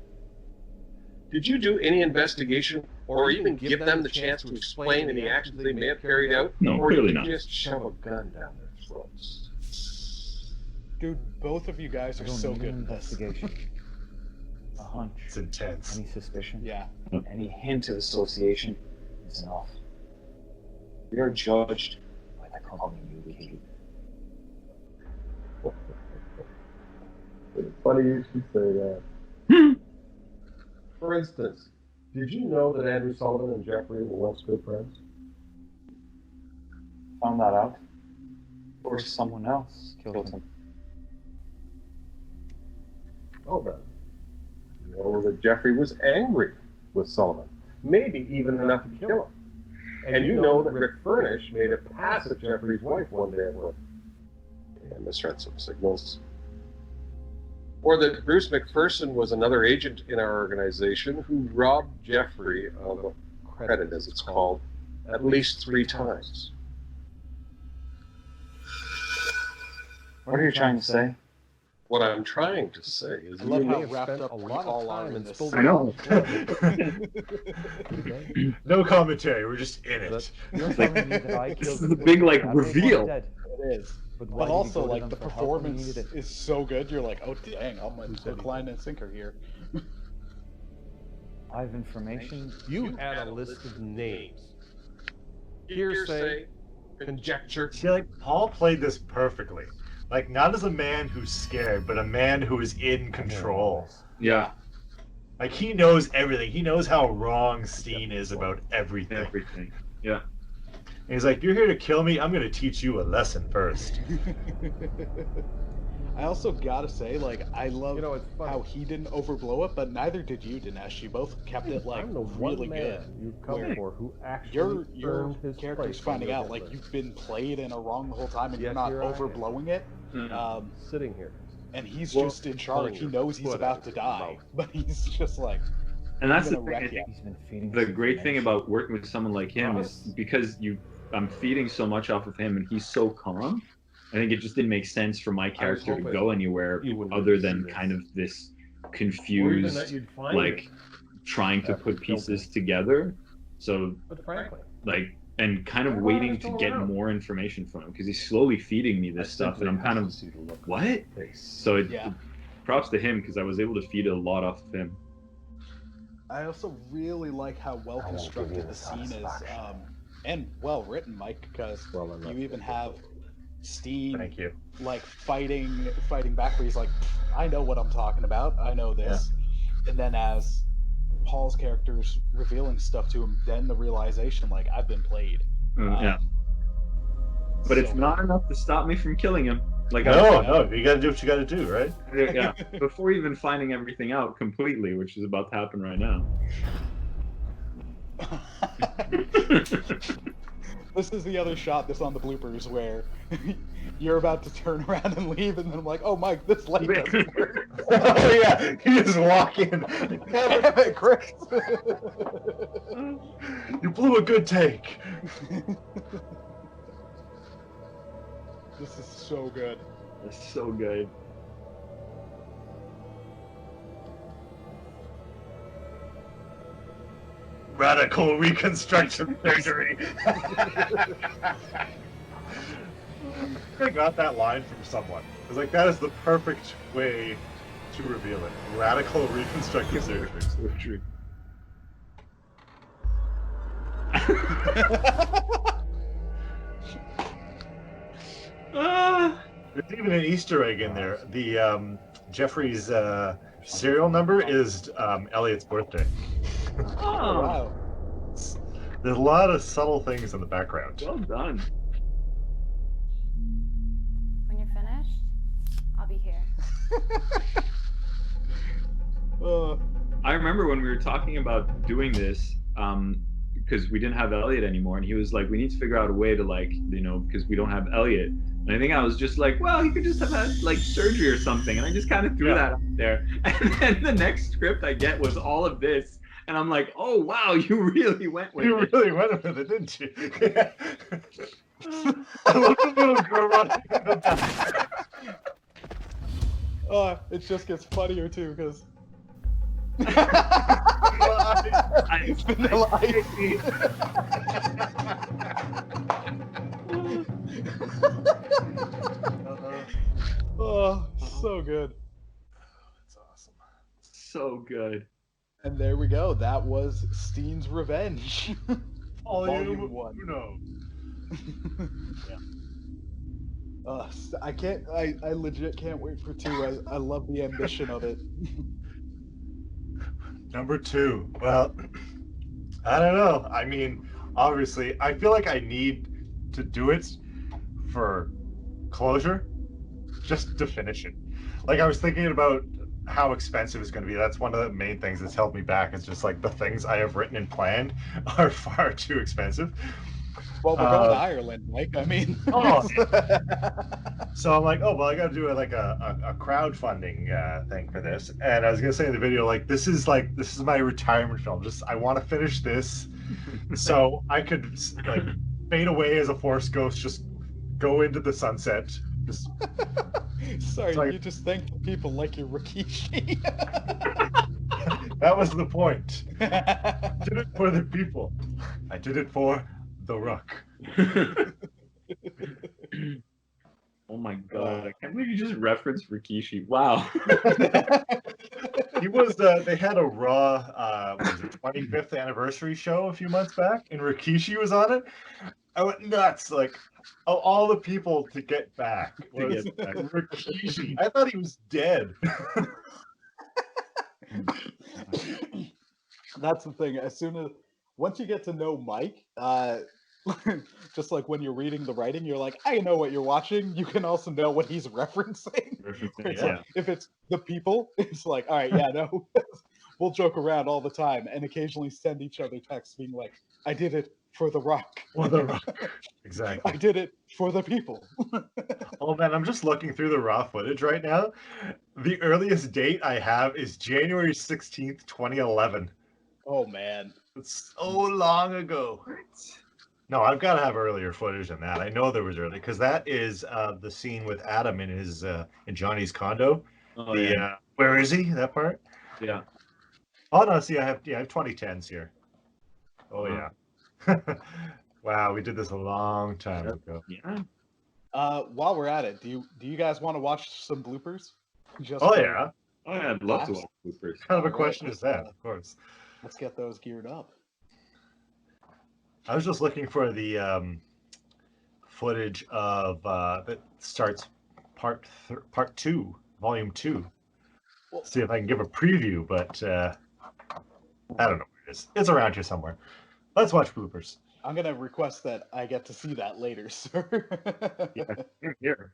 Did you do any investigation or even give them the chance to explain any actions they may have carried out? No, or clearly did not. you just shove a gun down their throats? Dude, both of you guys I are don't so need good an at this. investigation. A hunch, It's intense. any suspicion, Yeah. any hint of association is enough. We are judged by the company you keep. It's funny you should say that. For instance, did you know that Andrew Sullivan and Jeffrey were once good friends? Found that out? Or someone else killed him? Oh, then. You know that Jeffrey was angry with Sullivan, maybe even enough to kill him. And you know that Rick Furnish made a pass at Jeffrey's wife one day at work and misread some signals. Or that Bruce McPherson was another agent in our organization who robbed Jeffrey of a credit, as it's called, at least 3 times. What are you trying to say? What I'm trying to say is I you love may how have wrapped spent up a we lot all of are time in and this. spilled I know. No commentary. We're just in it. That- You're telling me that I This killed is a big, like, Adelaide while reveal. dead. It is. But, why But did he also, go to like, them the for help when he performance needed it? is so good, you're like, oh, dang, I'm a Who said hook, he line, and sinker here. I have information. You had a list of names. Hearsay, conjecture. See, like Paul played this perfectly. Like not as a man who's scared, but a man who is in control. Yeah, Like he knows everything. He knows how wrong Steen is about everything. everything. Yeah. And he's like, "You're here to kill me. I'm gonna teach you a lesson first." I also gotta say, like, I love You know, it's funny. how he didn't overblow it, but neither did you, Dinesh. You both kept it, like, I'm the really one good. man you've come Where for who actually Your earned his character's place on finding your out, hit like, list. you've been played and are wrong the whole time, and Yet you're not here I am. overblowing it. Mhm. And Sitting here. he's Well, just in pulling charge. He your knows he's foot about out to of your die, mouth. but he's just like, And that's I'm the gonna thing. I wreck you. think He's been feeding the us great thing information. about working with someone like him is because I'm feeding so much off of him, and he's so calm. I think it just didn't make sense for my character to hoping go anywhere you wouldn't other see than this. kind of this Or even confused, that you'd find like it. trying to after put you killed pieces him. together. So But frankly, like, and kind of Why do I waiting have to to get allow it? more information from him because he's slowly feeding me I this stuff, simply and I'm kind have of to see the look on what? your face. So Yeah. props to him because I was able to feed a lot off of him. I also really like how well I won't give you constructed the the scene is, satisfaction. and well written, Mike, because you even have Steen Thank you. like fighting back where he's like, I know what I'm talking about. I know this. And then as Paul's character's revealing stuff to him, then the realization, like, I've been played. Yeah. But it's not enough to stop me from killing him. Like No, you gotta do what you gotta do, right? Yeah. Before even finding everything out completely, which is about to happen right now. This is the other shot that's on the bloopers where you're about to turn around and leave, and then I'm like, oh, Mike, this light doesn't work. Oh yeah, you just walk in. Damn it, Chris. You blew a good take. This is so good. That's so good. Radical reconstruction surgery. I got that line from someone. I was like, that is the perfect way to reveal it. Radical reconstructive surgery. There's even an Easter egg in there. The Jeffrey's serial number is Elliot's birthday. Oh, wow. There's a lot of subtle things in the background. Well done. When you're finished, I'll be here. I remember when we were talking about doing this, because we didn't have Elliot anymore, and he was like, we need to figure out a way to, like, you know, because we don't have Elliot. And I think I was just like, well, he could just have had like surgery or something. And I just kind of threw that out there. And then the next script I get was all of this. And I'm like, oh, wow, you really went with it. You really went with it, didn't you? I love the little girl running in the back. It just gets funnier too, because Vanilla Ice. Oh, so good. That's awesome. So good. And there we go. That was Steen's Revenge. Volume 1. Who knows? I legit can't wait for 2. I love the ambition of it. Number 2. Well, I don't know. I mean, obviously, I feel like I need to do it for closure, just to finish it. Like, I was thinking about how expensive it's going to be. That's one of the main things that's held me back. It's just like the things I have written and planned are far too expensive. Well, we're going to Ireland, Mike. I mean, So I'm like, oh well, I got to do a crowdfunding thing for this. And I was gonna say in the video, like, this is my retirement film. Just I want to finish this, so I could like fade away as a Force ghost, just go into the sunset. Just sorry, like, you just thank the people like you're Rikishi. That was the point. I did it for the people. I did it for the Rock. Oh my god, I can't believe you just referenced Rikishi. Wow. He was, they had a Raw, what was it, 25th anniversary show a few months back, and Rikishi was on it. I went nuts. Like, of all the people to get back was Rikishi. I thought he was dead. That's the thing. Once you get to know Mike, just like when you're reading the writing, you're like, I know what you're watching. You can also know what he's referencing. It's like, if it's the people, it's like, all right, yeah, no, we'll joke around all the time and occasionally send each other texts being like, I did it for the Rock. For the Rock. Exactly. I did it for the people. Oh man, I'm just looking through the raw footage right now. The earliest date I have is January 16th, 2011. Oh man. It's so long ago. No, I've got to have earlier footage than that. I know there was early, because that is the scene with Adam in his in Johnny's condo. Oh, where is he? That part? Yeah. Oh no, see, I have 2010s here. Oh yeah. Wow, we did this a long time ago. Yeah. While we're at it, do you guys want to watch some bloopers? Just Oh for yeah. Oh, yeah, I'd love to laughs. watch bloopers. What kind of a Alright, question is that? Of course. Let's get those geared up. I was just looking for the footage of that starts part 2, volume 2. Well, See if I can give a preview, but I don't know where it is. It's around here somewhere. Let's watch bloopers. I'm gonna request that I get to see that later, sir. Yeah, here.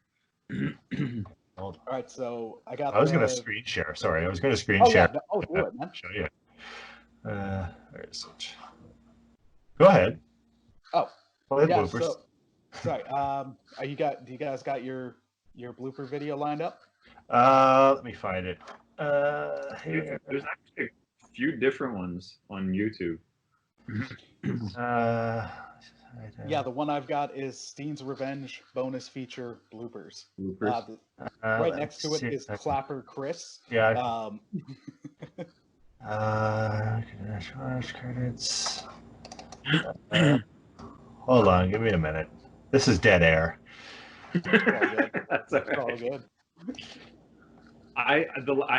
Hold on. All right, so I got. I was going to the- screen share. Sorry, I was going to screen Oh share. yeah, no, do it, man. Show you. Where is it? Go ahead. Oh, Play the yeah. bloopers. So, sorry. Do you guys got your blooper video lined up? Let me find it. Here. There's actually a few different ones on YouTube. Yeah, the one I've got is Steen's Revenge bonus feature bloopers. Bloopers. Right next to it see if is I can- Clapper Chris. Yeah. Charge credits. Hold on, give me a minute. This is dead air. That's all It's all right. good. I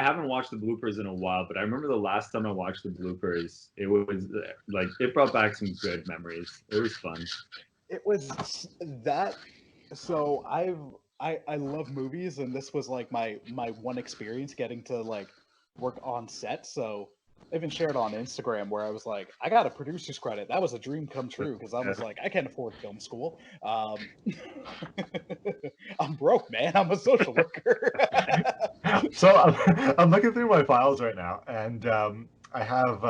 haven't watched the bloopers in a while, but I remember the last time I watched the bloopers, it was like it brought back some good memories. It was fun. It was that. So I love movies, and this was like my one experience getting to like work on set. So I even shared on Instagram where I was like, I got a producer's credit. That was a dream come true because I was like, I can't afford film school. I'm broke, man. I'm a social worker. So I'm looking through my files right now, and I have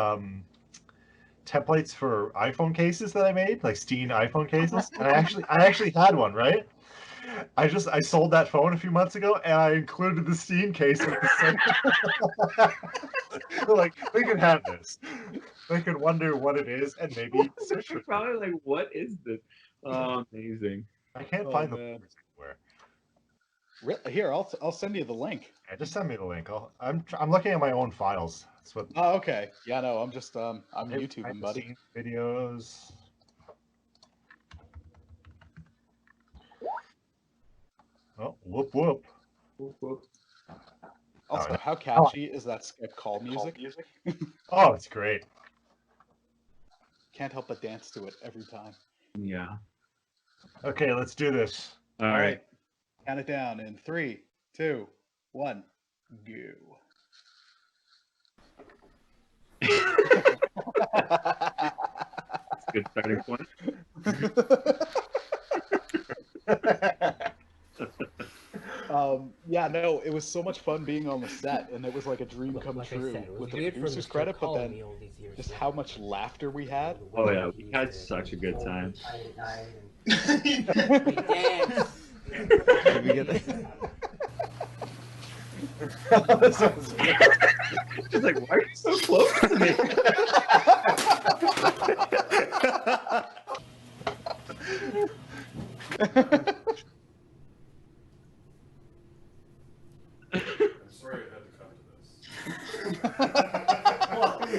templates for iPhone cases that I made, like Steen iPhone cases. And I actually had one, right? I sold that phone a few months ago, and I included the Steen case with the same. Like, they can have this. They can wonder what it is, and maybe search for it. Probably like, what is this? Oh, amazing. I can't Oh, find the man. bloopers anywhere. Here, I'll send you the link. Yeah, just send me the link. I'm looking at my own files. That's what. Oh, okay. Yeah, no, I'm just I'm Behind YouTubing, the buddy. scenes videos. Oh, whoop whoop. Also, Oh, how catchy is that skip call music? Oh, it's great. Can't help but dance to it every time. Yeah. Okay, let's do this. All right. Count it down in 3, 2, 1, go. That's a good starting point. Yeah, no, it was so much fun being on the set, and it was like a dream come Like I true said, it was with the weird for him to producer's start credit, but calling then me all these years just later. how much laughter we had. Oh yeah, we had such a good time. We danced. Did we get that? Just like, why are you so close to me? I'm sorry I had to come to this. Why did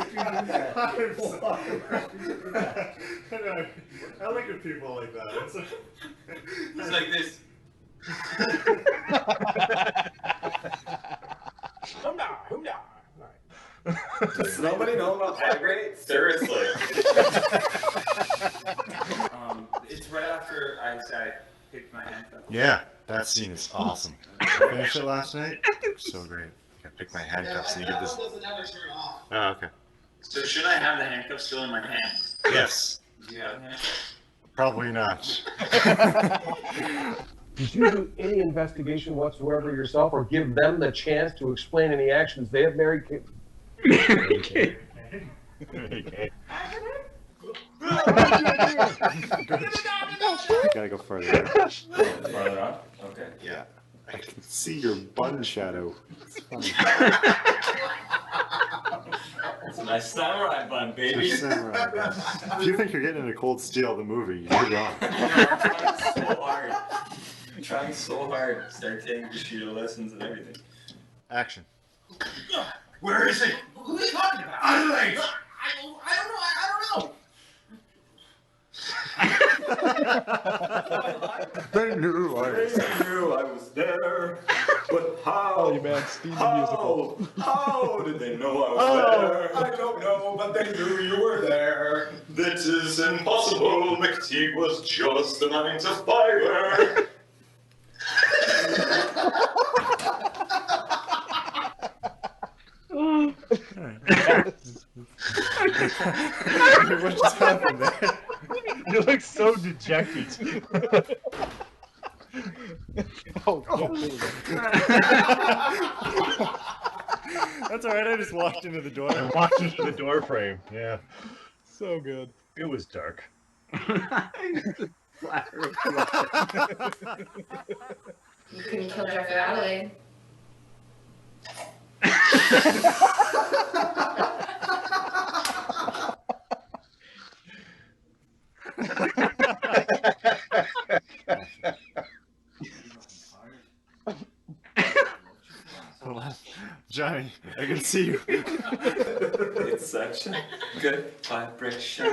you do that? I'm sorry. I look at people like that. It's like this. Does nobody know about that grade? Seriously. It's right after I picked my handcuff. Yeah, that scene is awesome. I finished it last night. So great. I picked my handcuffs and you get this. Oh, okay. So should I have the handcuffs still in my hand? Yes. Do you have handcuffs? Probably not. Did you do any investigation whatsoever yourself, or give them the chance to explain any actions they have married? Okay. Gotta go further. Farther up? Okay. Yeah. I can see your bun shadow. It's funny. It's a nice samurai bun, baby. Your samurai bun. If you think you're getting into Cold Steel, the movie, you're wrong. I'm trying so hard. I'm trying so hard to start taking Bushido lessons and everything. Action. Where is he? Who are you talking about? Adelaide! I don't know. They knew I was there, but how? Oh, you man, Steen the musical. How did they know I was there? I don't know, but they knew you were there. This is impossible. McTeague was just a 9 to 5er. What just happened there? You look so dejected. Oh, God. That's alright, I just walked into the door. I walked into the door frame. Yeah. So good. It was dark. You couldn't kill Jeffrey Adelaide. Johnny, I can see you. It's such a good vibration.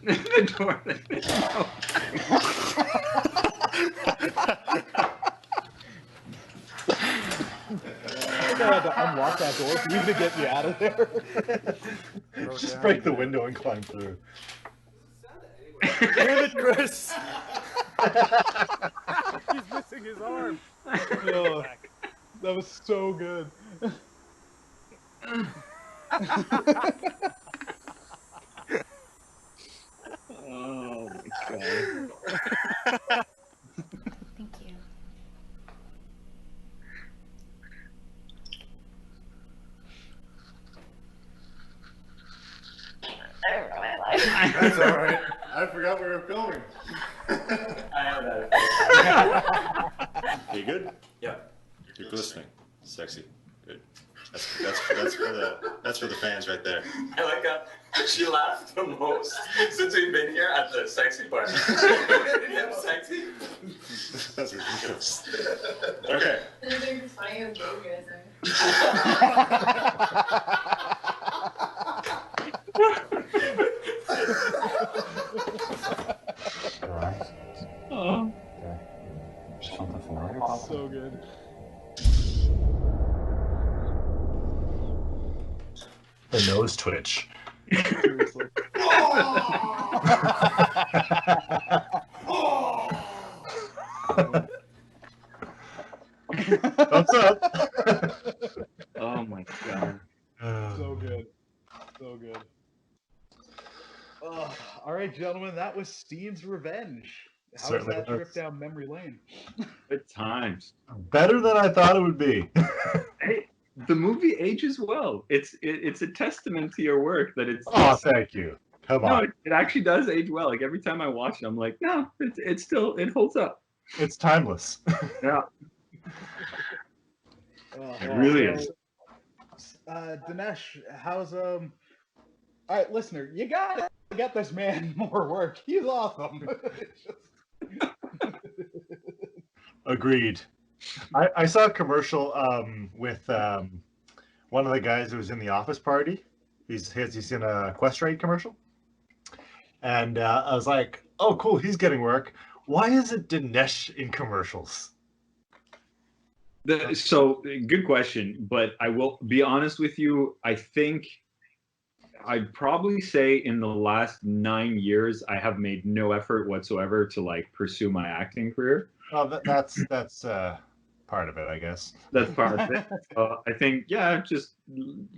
The door. I think I had to unlock that door for you to get me out of there. Just break the window and climb through. Damn it, Chris! He's missing his arm. Oh, that was so good. Oh my god. Thank you. That's alright. I forgot we were filming. I have that. You good? Yeah. You're glistening. Sexy. Good. That's for the fans right there. I like how she laughed the most since we've been here at the sexy part. Yeah, sexy. That's ridiculous. Okay. It's funny how gay you guys Oh. So good. The nose twitch. Seriously. What's up? Oh my god. So good. So good. All right, gentlemen, that was Steen's Revenge. How was Certainly that was. trip down memory lane? Good times. Better than I thought it would be. Hey, the movie ages well. It's a testament to your work that it's. Oh, thank you. Come No, on. it actually does age well. Like every time I watch it, I'm like, no, it's still it holds up. It's timeless. Yeah, Oh, it really is. Danesh, how's All right, listener, you gotta get this man more work. He's awesome. Agreed. I saw a commercial with one of the guys who was in the Office Party. He's in a Quest Ride commercial. And I was like, oh, cool, he's getting work. Why is it Danesh in commercials? So good question, but I will be honest with you. I think I'd probably say in the last 9 years, I have made no effort whatsoever to like pursue my acting career. Oh, that's part of it, I guess. That's part of it. I think, yeah, just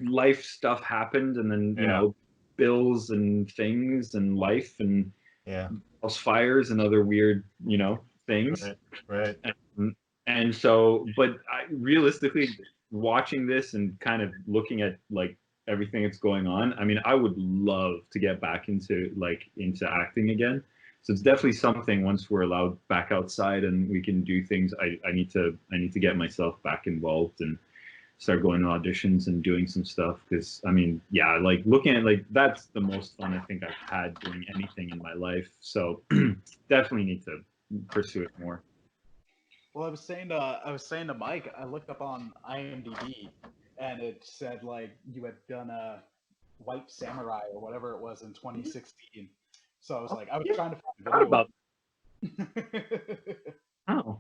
life stuff happened, and then you know, bills and things, and life, and house fires, and other weird, you know, things. Right. And so, but realistically, watching this and kind of looking at like everything that's going on, I mean, I would love to get back into acting again. So it's definitely something. Once we're allowed back outside and we can do things, I need to get myself back involved and start going to auditions and doing some stuff. Because I mean, yeah, like looking at like that's the most fun I think I've had doing anything in my life. So definitely need to pursue it more. Well, I was saying to Mike, I looked up on IMDb, and it said like you had done a White Samurai or whatever it was in 2016, So I was like, I was yeah. trying to find Forgot about. video. Oh,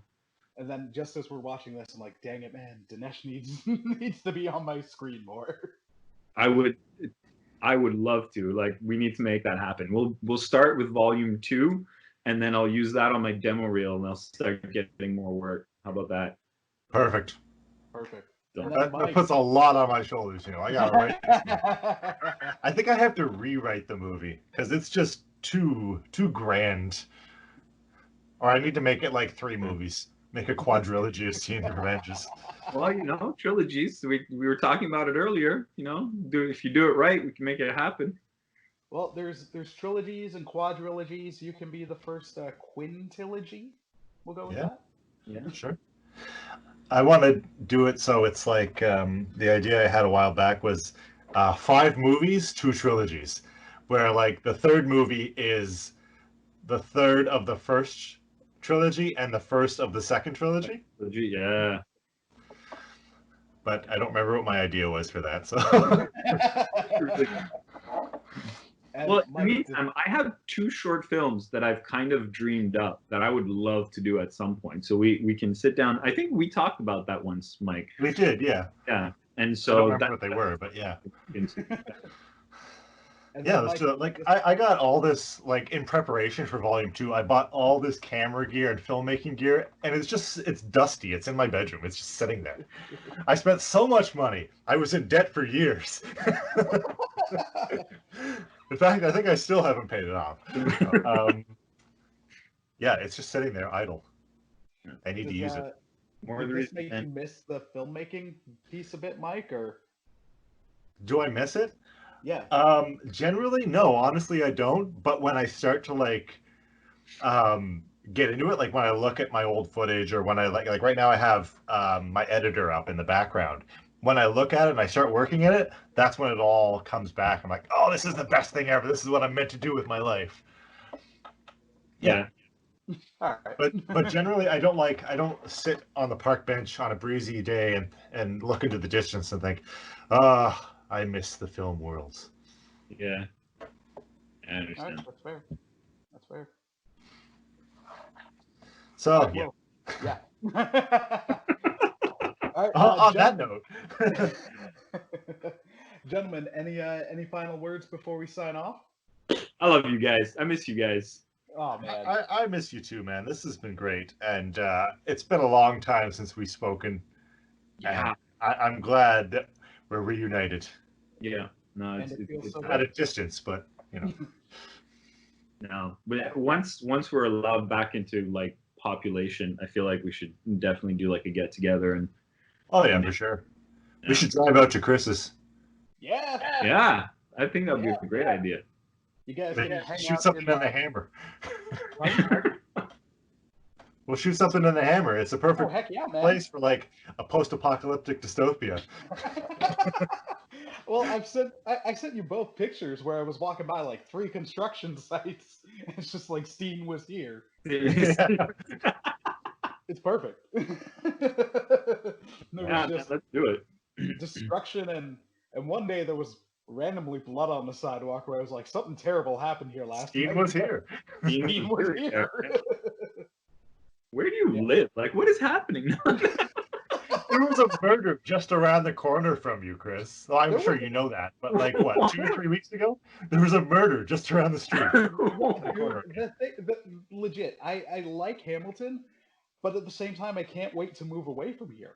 And then just as we're watching this, I'm like, dang it, man, Danesh needs to be on my screen more. I would love to. Like, we need to make that happen. We'll start with volume 2, and then I'll use that on my demo reel, and I'll start getting more work. How about that? Perfect. Perfect. That puts a lot on my shoulders. I gotta write this. I think I have to rewrite the movie because it's just too grand. Or I need to make it like 3 movies. Make a quadrilogy of Steen Revenges. Well, trilogies. We were talking about it earlier. If you do it right, we can make it happen. Well, there's trilogies and quadrilogies. You can be the first quintilogy. We'll go with that. Yeah, sure. I want to do it so it's like the idea I had a while back was 5 movies, 2 trilogies, where like the third movie is the third of the first trilogy and the first of the second trilogy. Yeah. But I don't remember what my idea was for that. So. Well, in the meantime, I have 2 short films that I've kind of dreamed up that I would love to do at some point. So we can sit down. I think we talked about that once, Mike. We did, yeah. Yeah, and so I don't remember what they were, but yeah. Yeah, let's do it. Like I got all this like in preparation for volume 2. I bought all this camera gear and filmmaking gear, and it's dusty. It's in my bedroom. It's just sitting there. I spent so much money. I was in debt for years. In fact, I think I still haven't paid it off. Yeah, it's just sitting there idle. I need to use it. Does this make you miss the filmmaking piece a bit, Mike, or do I miss it? Yeah. Generally, no. Honestly, I don't. But when I start to like get into it, like when I look at my old footage, or when I like right now I have my editor up in the background. When I look at it and I start working in it, that's when it all comes back. I'm like, oh, this is the best thing ever. This is what I'm meant to do with my life. Yeah. All right. But generally, I don't sit on the park bench on a breezy day and look into the distance and think, I miss the film world. Yeah. I understand. Right, that's fair. That's fair. So, yeah. All right, on that note. Gentlemen, any final words before we sign off? I love you guys. I miss you guys. Oh, man. I miss you too, man. This has been great. And it's been a long time since we've spoken. Yeah. I'm glad that we're reunited. Yeah. No, it's so at a distance, but No, but once we're allowed back into like population, I feel like we should definitely do like a get together and. Oh yeah, for sure. Yeah. We should drive out to Chris's. Yeah. Yeah, I think that'd be a great idea. You guys can hang shoot out something in the hammer. We'll shoot something in the hammer. It's a perfect place for like a post-apocalyptic dystopia. Well, I sent you both pictures where I was walking by like 3 construction sites. It's just like Steen was here. Yeah. It's perfect. Let's do it. Destruction and one day there was randomly blood on the sidewalk where I was like, something terrible happened here last night. Steen was here. Steen was here. Where do you live? Like, what is happening? There was a murder just around the corner from you, Chris. Well, I'm sure you know that. But like, what, 2 or 3 weeks ago? There was a murder just around the street. Legit, I like Hamilton, but at the same time, I can't wait to move away from here.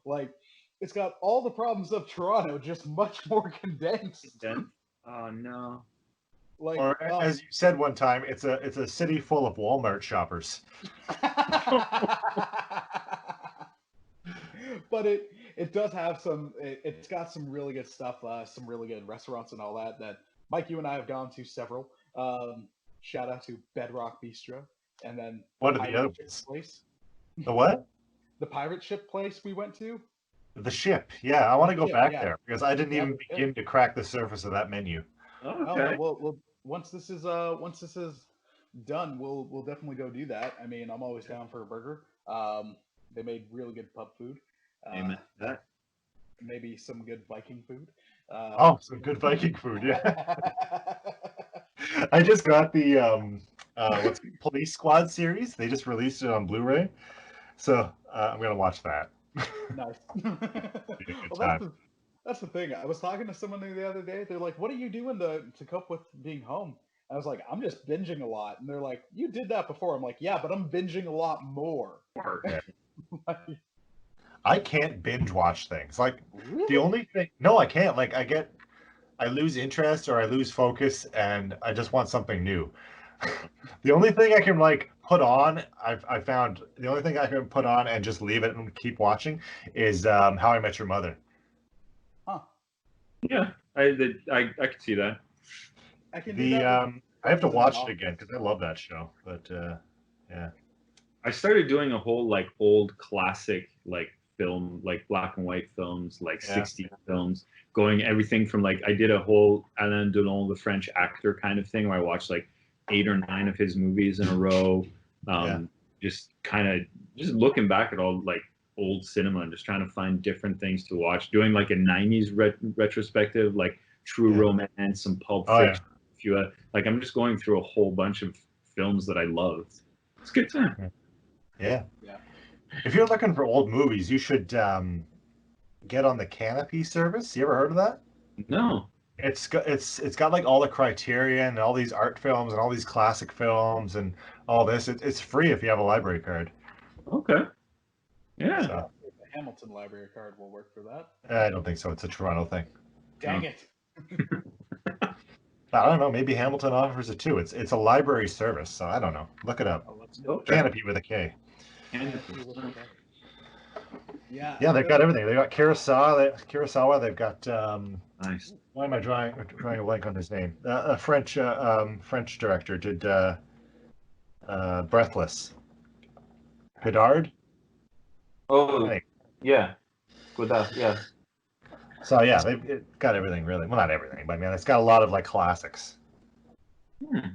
Like, it's got all the problems of Toronto, just much more condensed. Oh, no. Like, or as you said one time, it's a city full of Walmart shoppers. But it does have some. It's got some really good stuff. Some really good restaurants and all that. That Mike, you and I have gone to several. Shout out to Bedrock Bistro, and then what are the other place? The what? The pirate ship place we went to. The ship. Yeah, I want to go back there because I didn't even begin to crack the surface of that menu. Oh, okay. Well, once this is done, we'll definitely go do that. I mean, I'm always down for a burger. They made really good pub food. Amen. That. Maybe some good Viking food. Some good Viking food, yeah. I just got the what's it, Police Squad series. They just released it on Blu-ray, so I'm gonna watch that. Nice. Be a good Well, time. that's the thing. I was talking to someone the other day. They're like, "What are you doing to cope with being home?" I was like, "I'm just binging a lot." And they're like, "You did that before." I'm like, "Yeah, but I'm binging a lot more." Yeah. Like, I can't binge watch things. Like the really? only thing, no, I can't. Like I lose interest or I lose focus, and I just want something new. The only thing I can like put on, I found the only thing I can put on and just leave it and keep watching is How I Met Your Mother. Huh. Yeah, I could see that. I can do The that. With I have to Friends and watch The it again because I love that show. But yeah, I started doing a whole like old classic like film, like black and white films, like Yeah. 60s films, going everything from like I did a whole Alain Delon, the French actor kind of thing, where I watched like 8 or 9 of his movies in a row. Just kind of just looking back at all like old cinema and just trying to find different things to watch. Doing like a 90s retrospective, like True Yeah. Romance, some Pulp Oh, yeah. Fiction. A few, like I'm just going through a whole bunch of films that I loved. It's a good time. Yeah. Yeah. If you're looking for old movies, you should get on the Canopy service. You ever heard of that? No. It's got like all the Criterion and all these art films and all these classic films and all this. It's free if you have a library card. Okay. Yeah. So, The Hamilton library card will work for that. I don't think so. It's a Toronto thing. Dang it. I don't know. Maybe Hamilton offers it too. It's a library service, so I don't know. Look it up. Okay. Canopy with a K. Yeah. Yeah, they've got everything. They got Kurosawa. They've got nice. Why am I drawing a blank on his name? A French director did Breathless. Godard. Oh, Anyway. yeah. Godard, yeah. So yeah, they've got everything really. Well, not everything, but man, it's got a lot of like classics. Yeah,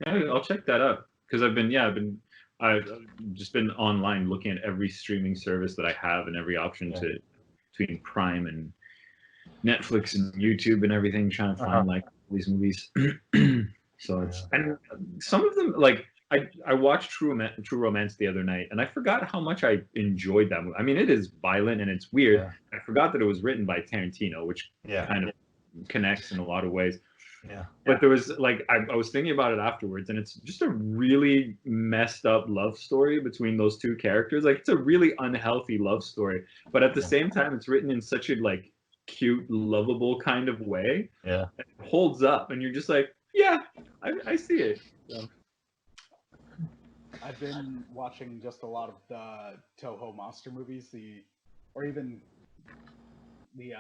I'll check that out because I've just been online looking at every streaming service that I have and every option between Prime and Netflix and YouTube and everything, trying to find like these movies. So it's and some of them like I watched True Romance the other night and I forgot how much I enjoyed that movie. I mean, it is violent and it's weird. I forgot that it was written by Tarantino, which kind of connects in a lot of ways. Yeah. But there was like I was thinking about it afterwards, and it's just a really messed up love story between those two characters. Like it's a really unhealthy love story, but at the same time, it's written in such a like cute, lovable kind of way. Yeah. It holds up, and you're just like, yeah, I see it. So. I've been watching just a lot of the Toho monster movies, or even the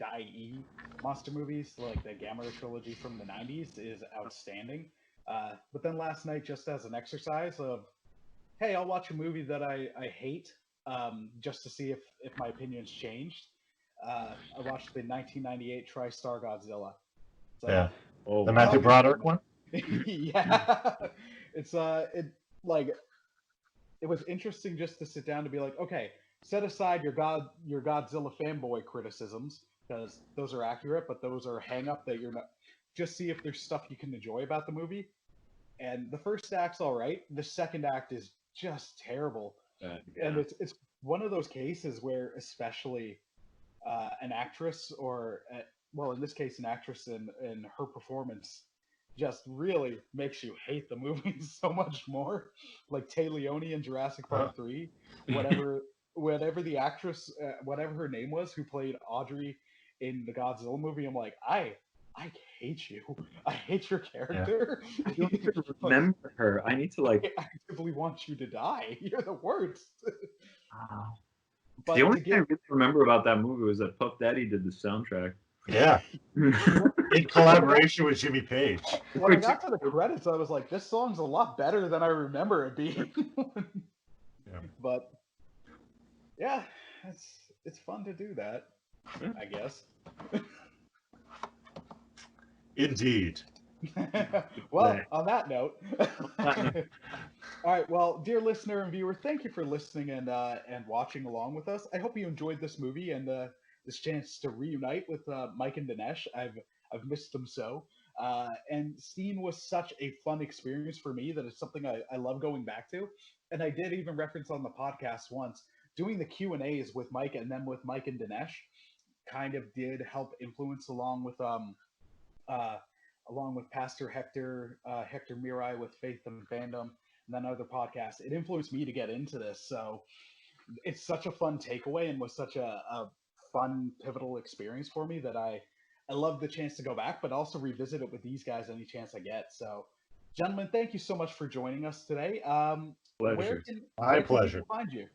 Dai monster movies, like the Gamera trilogy from the 90s, is outstanding. But then last night, just as an exercise of, hey, I'll watch a movie that I hate, just to see if my opinion's changed. I watched the 1998 TriStar Godzilla. So, yeah. The Matthew Broderick one? Yeah. It's it was interesting just to sit down to be like, okay, set aside your Godzilla fanboy criticisms, because those are accurate, but those are a hang up that you're not. Just see if there's stuff you can enjoy about the movie. And the first act's all right. The second act is just terrible. And it's one of those cases where, especially an actress, or well, in this case, an actress in her performance, just really makes you hate the movie so much more. Like Tay Leone in Jurassic Park 3, whatever the actress, whatever her name was, who played Audrey in the Godzilla movie, I'm like, I hate you. I hate your character. I don't even remember her. I need to like. I actively want you to die. You're the worst. Wow. But the only thing I really remember about that movie was that Puff Daddy did the soundtrack. Yeah. In collaboration with Jimmy Page. When I got to the credits, I was like, this song's a lot better than I remember it being. But yeah, it's fun to do that, I guess. Indeed. Well, on that note. All right, well, dear listener and viewer, thank you for listening and watching along with us. I hope you enjoyed this movie and this chance to reunite with Mike and Danesh. I've missed them so. And Steen was such a fun experience for me that it's something I love going back to. And I did even reference on the podcast once, doing the Q&As with Mike and then with Mike and Danesh kind of did help influence along with Pastor Hector Mirai with Faith and Fandom and then other podcasts. It influenced me to get into this. So it's such a fun takeaway and was such a fun pivotal experience for me that I love the chance to go back, but also revisit it with these guys any chance I get. So, gentlemen, thank you so much for joining us today. Pleasure. My Can pleasure. people find you?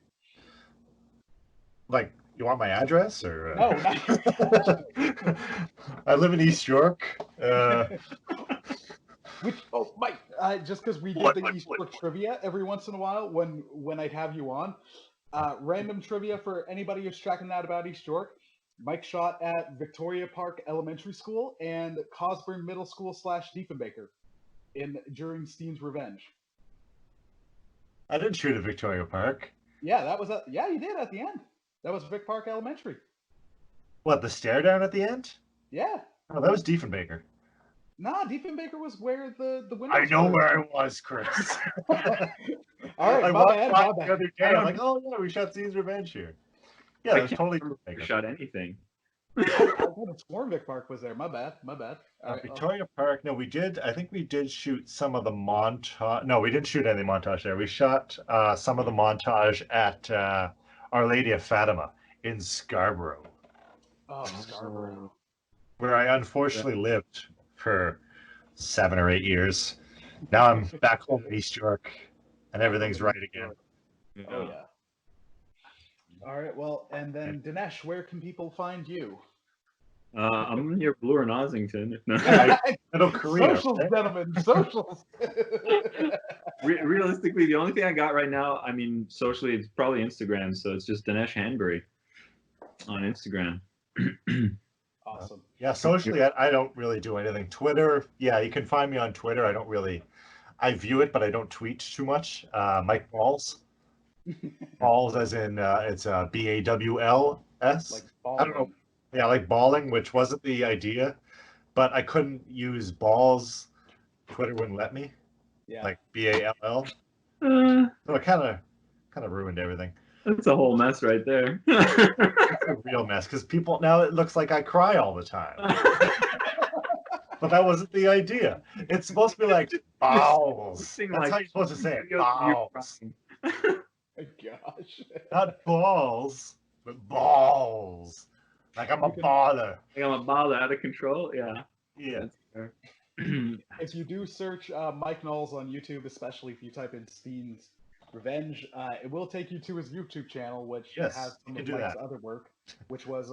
Like, you want my address or? No. I live in East York. Mike, just because we did the East York trivia every once in a while when I'd have you on. Random trivia for anybody who's tracking that about East York. Mike shot at Victoria Park Elementary School and Cosburn Middle School / Diefenbaker during Steen's Revenge. I didn't shoot at Victoria Park. Yeah, that was you did at the end. That was Vic Park Elementary. What, the stare down at the end? Yeah. Oh, that was Diefenbaker. Nah, Diefenbaker was where the windows I know were. where I was, Chris. All right, I my walked bad. by the other day. I'm like, oh yeah, we shot Steen's Revenge here. Yeah, that was totally Diefenbaker. Shot anything. I could have sworn Vic Park was there. My bad. All right, Victoria Park. No, we did. I think we did shoot some of the montage. No, we didn't shoot any montage there. We shot some of the montage at Our Lady of Fatima in Scarborough. Oh, Scarborough. Where I unfortunately lived for 7 or 8 years. Now I'm back home in East York, and everything's right again. Oh yeah. All right. Well, and then Danesh, where can people find you? I'm near Bloor and Ossington. Middle Korea. Socials, gentlemen. Socials. Realistically, the only thing I got right now, I mean, socially, it's probably Instagram. So it's just Danesh Hanbury on Instagram. Awesome. Yeah, socially, I don't really do anything. Twitter, yeah, you can find me on Twitter. I view it, but I don't tweet too much. Mike Naulls. Balls as in it's BAWLS. Like I don't know. Yeah, like balling, which wasn't the idea, but I couldn't use balls. Twitter wouldn't let me. Yeah. Like BALL. So it kind of ruined everything. That's a whole mess right there. It's a real mess because people now it looks like I cry all the time. But that wasn't the idea. It's supposed to be like bowels. That's how you're supposed to say it. Bowels. My gosh. Not balls, but balls. Like I'm a baller. Like I'm a baller out of control. Yeah. Yeah. If you do search Mike Naulls on YouTube, especially if you type in Steen's Revenge, it will take you to his YouTube channel, which has some of Mike's other work, which was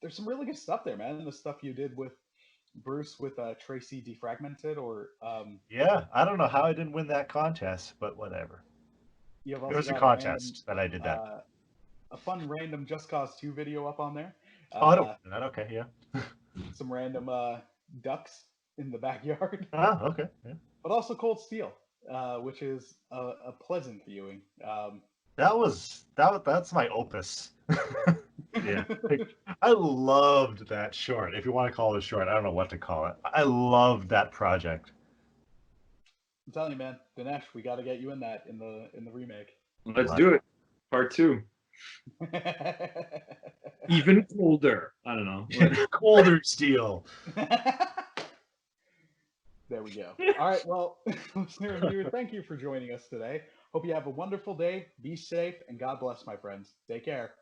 there's some really good stuff there, man. The stuff you did with Bruce with Tracy Defragmented, or yeah, I don't know how I didn't win that contest, but whatever. It was a contest that I did that. A fun random Just Cause 2 video up on there. Oh, I don't know that. Okay, yeah. Some random ducks in the backyard. Ah, okay. Yeah. But also Cold Steel, which is a pleasant viewing. That's my opus. Yeah. I loved that short. If you want to call it a short, I don't know what to call it. I loved that project. I'm telling you, man, Danesh, we got to get you in the remake. Let's do it. Part 2. Even colder. I don't know. Colder steel. There we go. All right. Well, listener and viewer, thank you for joining us today. Hope you have a wonderful day. Be safe and God bless, my friends. Take care.